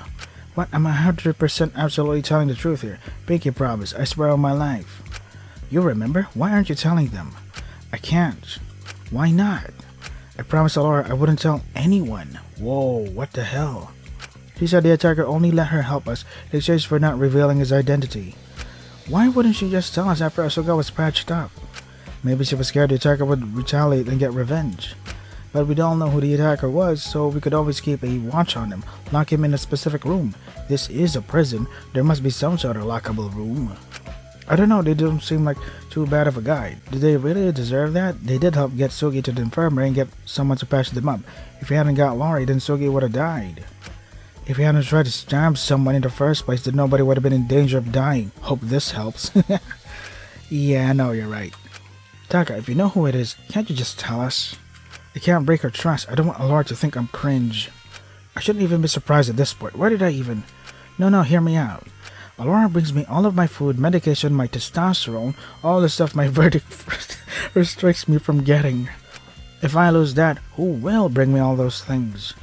What? I'm 100% absolutely telling the truth here. Pinky promise. I swear on my life. You remember? Why aren't you telling them? I can't. Why not? I promised Alora I wouldn't tell anyone. Whoa, what the hell? She said the attacker only let her help us in exchange for not revealing his identity. Why wouldn't she just tell us after Asuka was patched up? Maybe she was scared the attacker would retaliate and get revenge. But we don't know who the attacker was, so we could always keep a watch on him, lock him in a specific room. This is a prison. There must be some sort of lockable room. I don't know, they don't seem like too bad of a guy. Did they really deserve that? They did help get Sugi to the infirmary and get someone to patch them up. If he hadn't got Lori, then Sugi would have died. If he hadn't tried to stab someone in the first place, then nobody would have been in danger of dying. Hope this helps. Yeah, I know, you're right. Taka, if you know who it is, can't you just tell us? I can't break her trust. I don't want Alora to think I'm cringe. I shouldn't even be surprised at this point. Where did I even... No, hear me out. Alora brings me all of my food, medication, my testosterone, all the stuff my verdict restricts me from getting. If I lose that, who will bring me all those things?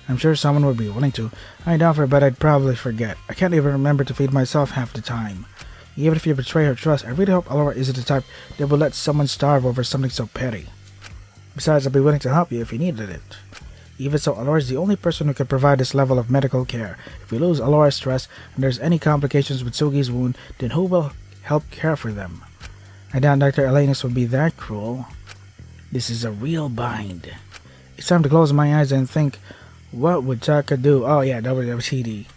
I'm sure someone would be willing to. I'd offer, but I'd probably forget. I can't even remember to feed myself half the time. Even if you betray her trust, I really hope Alora isn't the type that will let someone starve over something so petty. Besides, I'd be willing to help you if you needed it. Even so, Alora is the only person who can provide this level of medical care. If we lose Alora's trust and there's any complications with Sugi's wound, then who will help care for them? I doubt Dr. Elenus would be that cruel. This is a real bind. It's time to close my eyes and think, what would Taka do? Oh yeah, WWTD.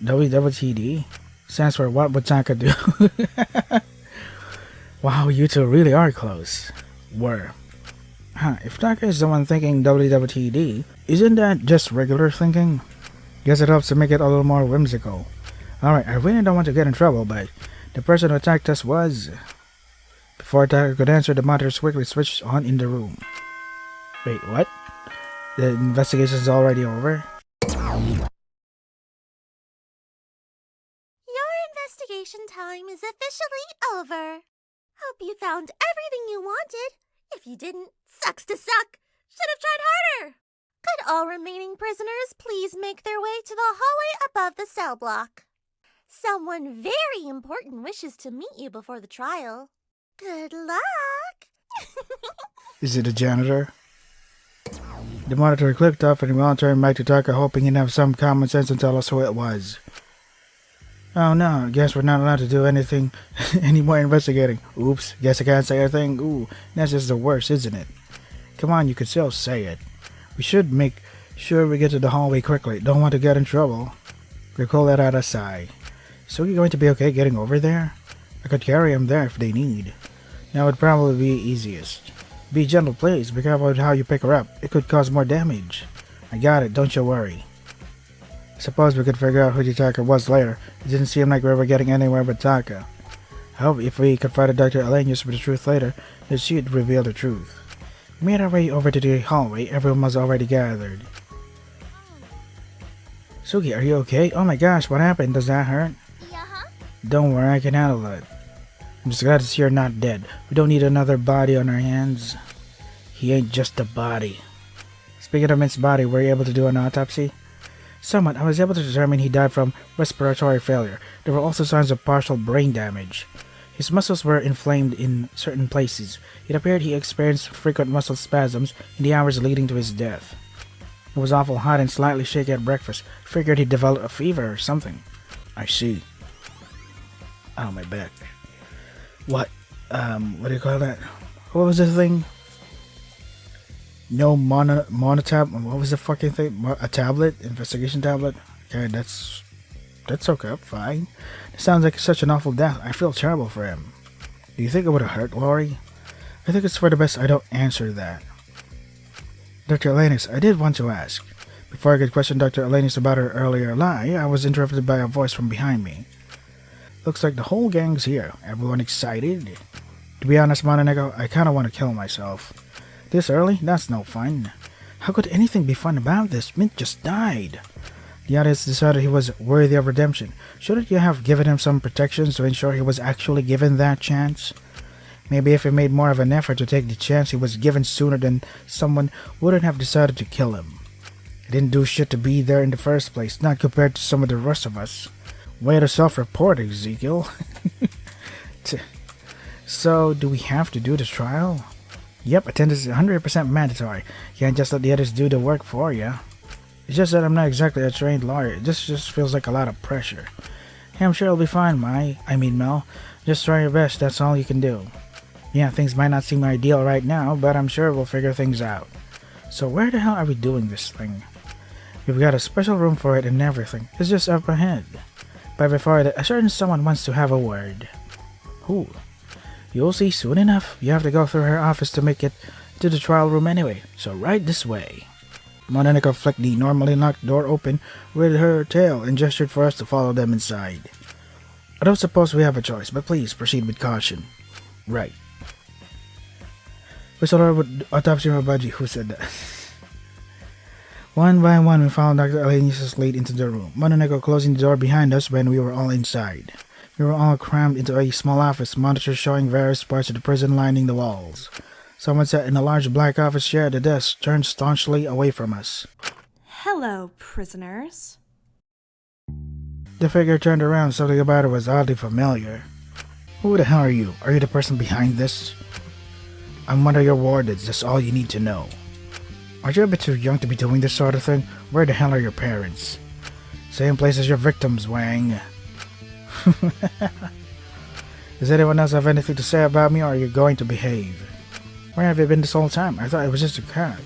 WWTD stands for what would Taka do? Wow, you two really are close. Were. If Taka is the one thinking WWTD, isn't that just regular thinking? Guess it helps to make it a little more whimsical. Alright, I really don't want to get in trouble, but the person who attacked us was... Before Taka could answer, the monitors quickly switched on in the room. Wait, what? The investigation is already over? Your investigation time is officially over. Hope you found everything you wanted. If you didn't, sucks to suck. Should have tried harder. Could all remaining prisoners please make their way to the hallway above the cell block? Someone very important wishes to meet you before the trial. Good luck. Is it a janitor? The monitor clicked off and we all turned back to Taka, hoping he'd have some common sense and tell us who it was. Oh no, I guess we're not allowed to do anything, any more investigating. Oops, guess I can't say a thing. Ooh, that's just the worst, isn't it? Come on, you could still say it. We should make Sure, we get to the hallway quickly. Don't want to get in trouble. Recall that out a sigh. So you're going to be okay getting over there? I could carry him there if they need. That would probably be easiest. Be gentle, please. Be careful with how you pick her up. It could cause more damage. I got it. Don't you worry. Suppose we could figure out who the attacker was later. It didn't seem like we were getting anywhere with Taka. I hope if we confronted Dr. Elenius with the truth later, that she'd reveal the truth. We made our way over to the hallway. Everyone was already gathered. Suki, are you okay? Oh my gosh, what happened? Does that hurt? Yeah? Don't worry, I can handle it. I'm just glad to see you're not dead. We don't need another body on our hands. He ain't just a body. Speaking of Mint's body, were you able to do an autopsy? Somewhat. I was able to determine he died from respiratory failure. There were also signs of partial brain damage. His muscles were inflamed in certain places. It appeared he experienced frequent muscle spasms in the hours leading to his death. He was awful hot and slightly shaky at breakfast. Figured he'd developed a fever or something. I see. Oh, my back. What do you call that? What was the thing? No monotab. What was the fucking thing? A tablet? Investigation tablet? Okay, that's okay. Fine. It sounds like such an awful death. I feel terrible for him. Do you think it would have hurt Lori? I think it's for the best I don't answer that. Dr. Elenius, I did want to ask. Before I could question Dr. Elenius about her earlier lie, I was interrupted by a voice from behind me. Looks like the whole gang's here. Everyone excited? To be honest, Monanego, I kinda want to kill myself. This early? That's no fun. How could anything be fun about this? Mint just died. The audience decided he was worthy of redemption. Shouldn't you have given him some protections to ensure he was actually given that chance? Maybe if he made more of an effort to take the chance he was given sooner, then someone wouldn't have decided to kill him. He didn't do shit to be there in the first place, not compared to some of the rest of us. Way to self-report, Ezekiel. So, do we have to do the trial? Yep, attendance is 100% mandatory. You can't just let the others do the work for you. It's just that I'm not exactly a trained lawyer. It just feels like a lot of pressure. Hey, I'm sure it'll be fine, Mel. Just try your best, that's all you can do. Yeah, things might not seem ideal right now, but I'm sure we'll figure things out. So where the hell are we doing this thing? We've got a special room for it and everything. It's just up ahead. But before that, a certain someone wants to have a word. Who? You'll see soon enough. You have to go through her office to make it to the trial room anyway, so right this way. Monanica flicked the normally locked door open with her tail and gestured for us to follow them inside. I don't suppose we have a choice, but please proceed with caution. Right. We saw her with autopsy Mabaji. Who said that? One by one, we followed Dr. Elenius' lead into the room, Monanica closing the door behind us when we were all inside. We were all crammed into a small office, monitors showing various parts of the prison lining the walls. Someone sat in a large black office chair at the desk, turned staunchly away from us. Hello, prisoners. The figure turned around, something about her was oddly familiar. Who the hell are you? Are you the person behind this? I'm one of your wardens, that's all you need to know. Are you a bit too young to be doing this sort of thing? Where the hell are your parents? Same place as your victims, Wang. Does anyone else have anything to say about me, or are you going to behave? Where have you been this whole time? I thought it was just a cat.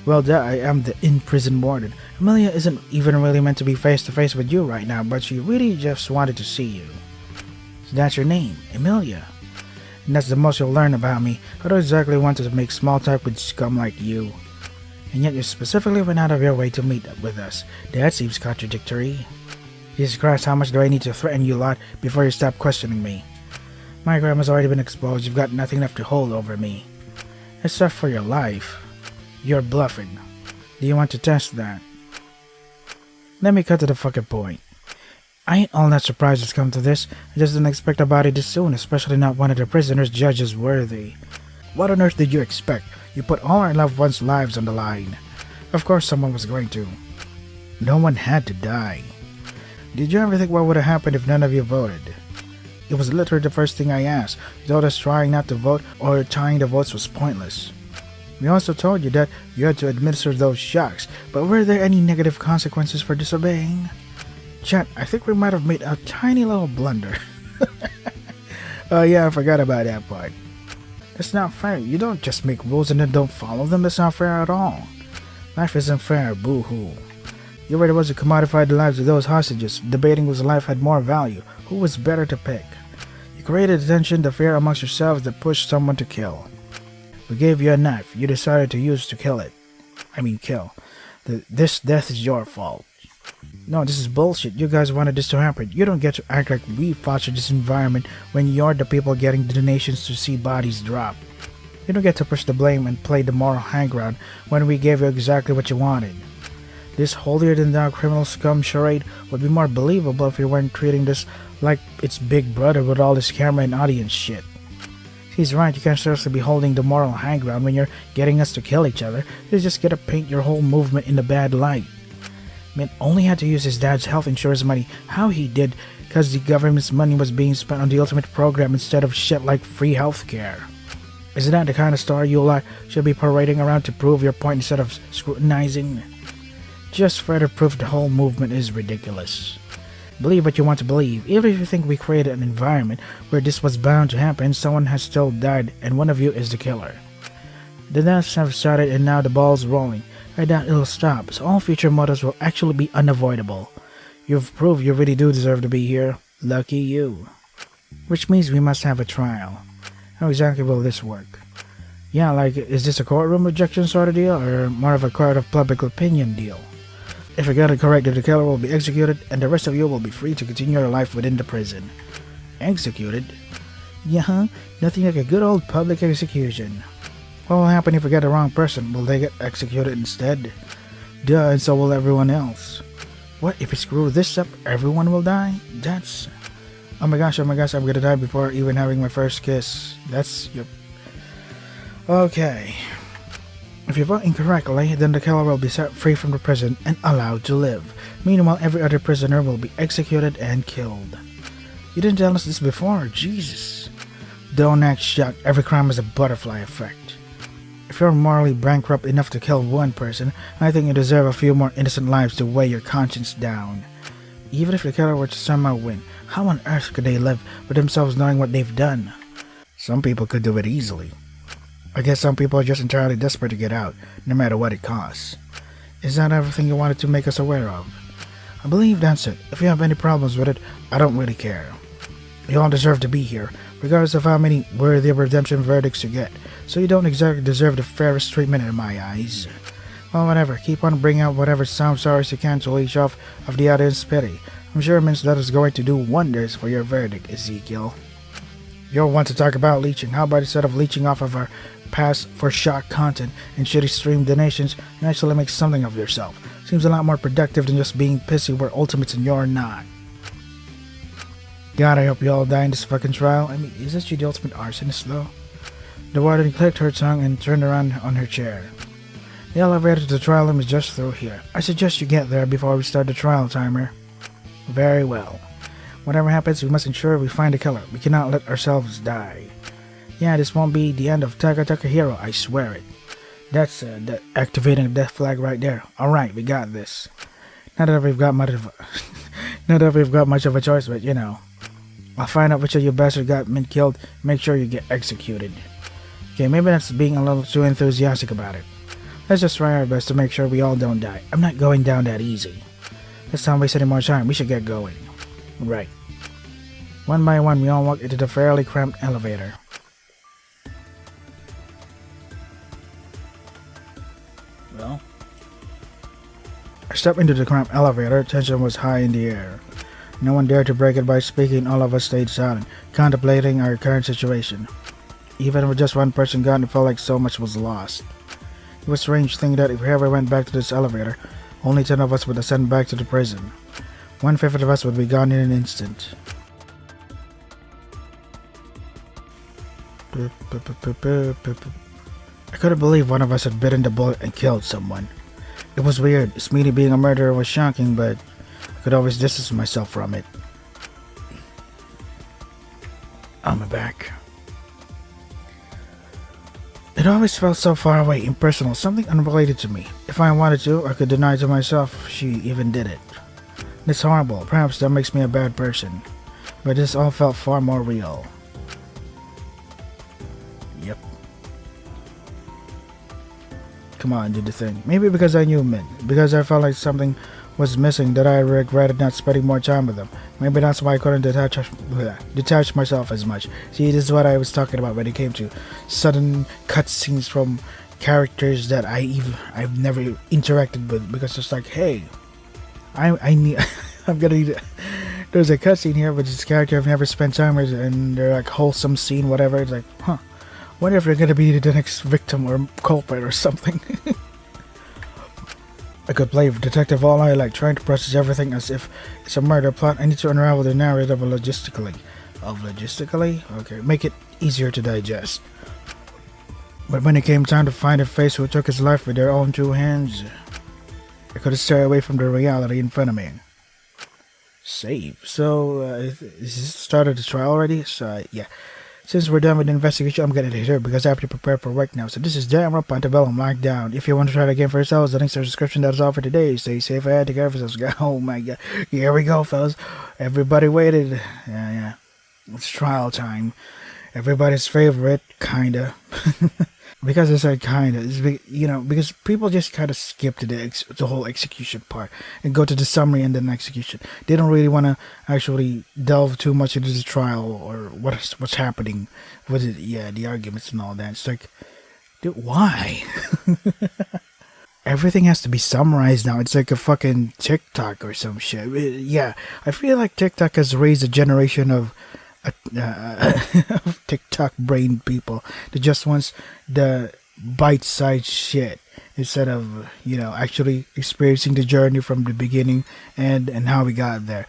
Well, I am the in-prison warden. Amelia isn't even really meant to be face-to-face with you right now, but she really just wanted to see you. So that's your name, Amelia. And that's the most you'll learn about me. I don't exactly want to make small talk with scum like you. And yet you specifically went out of your way to meet up with us. That seems contradictory. Jesus Christ, how much do I need to threaten you lot before you stop questioning me? My grandma's already been exposed. You've got nothing left to hold over me. Except for your life. You're bluffing. Do you want to test that? Let me cut to the fucking point. I ain't all that surprised it's come to this. I just didn't expect a body this soon, especially not one of the prisoners judges worthy. What on earth did you expect? You put all our loved ones' lives on the line. Of course someone was going to. No one had to die. Did you ever think what would have happened if none of you voted? It was literally the first thing I asked. You told us trying not to vote or tying the votes was pointless. We also told you that you had to administer those shocks, but were there any negative consequences for disobeying? Chat, I think we might have made a tiny little blunder. Oh yeah, I forgot about that part. It's not fair. You don't just make rules and then don't follow them. That's not fair at all. Life isn't fair, boo-hoo. You were the ones who commodified the lives of those hostages, debating whose life had more value, who was better to pick. You created the tension, the fear amongst yourselves that pushed someone to kill. We gave you a knife you decided to use to kill. This death is your fault. No, this is bullshit. You guys wanted this to happen. You don't get to act like we fostered this environment when you're the people getting the donations to see bodies drop. You don't get to push the blame and play the moral high ground when we gave you exactly what you wanted. This holier-than-thou criminal scum charade would be more believable if you weren't treating this like it's Big Brother with all this camera and audience shit. He's right, you can't seriously be holding the moral high ground when you're getting us to kill each other. You just gotta paint your whole movement in a bad light. Mitt only had to use his dad's health insurance money how he did because the government's money was being spent on the ultimate program instead of shit like free healthcare. Isn't that the kind of story you should be parading around to prove your point instead of scrutinizing? Just further proof the whole movement is ridiculous. Believe what you want to believe. Even if you think we created an environment where this was bound to happen, someone has still died and one of you is the killer. The deaths have started and now the ball's rolling. I doubt it'll stop, so all future motives will actually be unavoidable. You've proved you really do deserve to be here. Lucky you. Which means we must have a trial. How exactly will this work? Yeah, like, is this a courtroom rejection sort of deal, or more of a court of public opinion deal? If you get it correct, the killer will be executed, and the rest of you will be free to continue your life within the prison. Executed? Yeah, nothing like a good old public execution. What will happen if we get the wrong person? Will they get executed instead? Duh, and so will everyone else. What, if we screw this up, everyone will die? That's... Oh my gosh, I'm gonna die before even having my first kiss. That's your... Okay. If you vote incorrectly, then the killer will be set free from the prison and allowed to live. Meanwhile, every other prisoner will be executed and killed. You didn't tell us this before, Jesus. Don't act shocked, every crime has a butterfly effect. If you're morally bankrupt enough to kill one person, I think you deserve a few more innocent lives to weigh your conscience down. Even if the killer were to somehow win, how on earth could they live with themselves knowing what they've done? Some people could do it easily. I guess some people are just entirely desperate to get out, no matter what it costs. Is that everything you wanted to make us aware of? I believe that's it. If you have any problems with it, I don't really care. You all deserve to be here, regardless of how many worthy of redemption verdicts you get, so you don't exactly deserve the fairest treatment in my eyes. Well, whatever, keep on bringing out whatever sound sorries you can to leash off of the audience pity. I'm sure it means that is going to do wonders for your verdict, Ezekiel. You'll want to talk about leeching. How about instead of leeching off of our past for shock content and shitty stream donations, you actually make something of yourself? Seems a lot more productive than just being pissy where ultimates and you're not. God, I hope you all die in this fucking trial. I mean, isn't she the ultimate arsonist though? The warden clicked her tongue and turned around on her chair. The elevator to the trial room is just through here. I suggest you get there before we start the trial timer. Very well. Whatever happens, we must ensure we find the killer. We cannot let ourselves die. Yeah, this won't be the end of Taka Hero, I swear it. That's activating a death flag right there. Alright, we got this. Not that we've got much of a choice, but you know. I'll find out which of you bastards got me killed. Make sure you get executed. Okay, maybe that's being a little too enthusiastic about it. Let's just try our best to make sure we all don't die. I'm not going down that easy. Let's not waste any more time. We should get going. Right. One by one, we all walked into the fairly cramped elevator. Well, I stepped into the cramped elevator. Tension was high in the air. No one dared to break it by speaking. All of us stayed silent, contemplating our current situation. Even with just one person gone, it felt like so much was lost. It was strange thinking that if we ever went back to this elevator, only 10 of us would ascend back to the prison. 1/5 of us would be gone in an instant. I couldn't believe one of us had bitten the bullet and killed someone. It was weird. Smeedy being a murderer was shocking, but I could always distance myself from it. I'm back. It always felt so far away, impersonal, something unrelated to me. If I wanted to, I could deny to myself she even did it. It's horrible. Perhaps that makes me a bad person. But this all felt far more real. Yep. come on, do the thing. Maybe because I knew men. Because I felt like something was missing that I regretted not spending more time with them. Maybe that's why I couldn't detach myself as much. See, this is what I was talking about when it came to sudden cutscenes from characters that I've never interacted with, because it's like, hey, I need I'm gonna need there's a cutscene here with this character I've never spent time with, and they're like wholesome scene, whatever. It's like, huh, wonder if they're gonna be the next victim or culprit or something. I could play detective all night, like trying to process everything as if it's a murder plot. I need to unravel the narrative logistically. Okay, make it easier to digest. But when it came time to find a face who took his life with their own two hands, I couldn't stay away from the reality in front of me. Save. So, is this started the trial already? So, yeah. Since we're done with the investigation, I'm gonna hit her because I have to prepare for work now. So this is Danganronpa Antebellum Lockdown. If you want to try the game for yourselves, the links in the description. That is all for today. Stay safe and take care of yourselves. Oh my god. Here we go, fellas. Everybody waited. Yeah. It's trial time. Everybody's favorite, kinda. Because I said kinda, because people just kind of skip to the whole execution part and go to the summary and then execution. They don't really want to actually delve too much into the trial or what's happening with it. Yeah, the arguments and all that. It's like, dude, why? Everything has to be summarized now. It's like a fucking TikTok or some shit. Yeah, I feel like TikTok has raised a generation of TikTok brain people that just wants the bite-sized shit instead of actually experiencing the journey from the beginning and how we got there.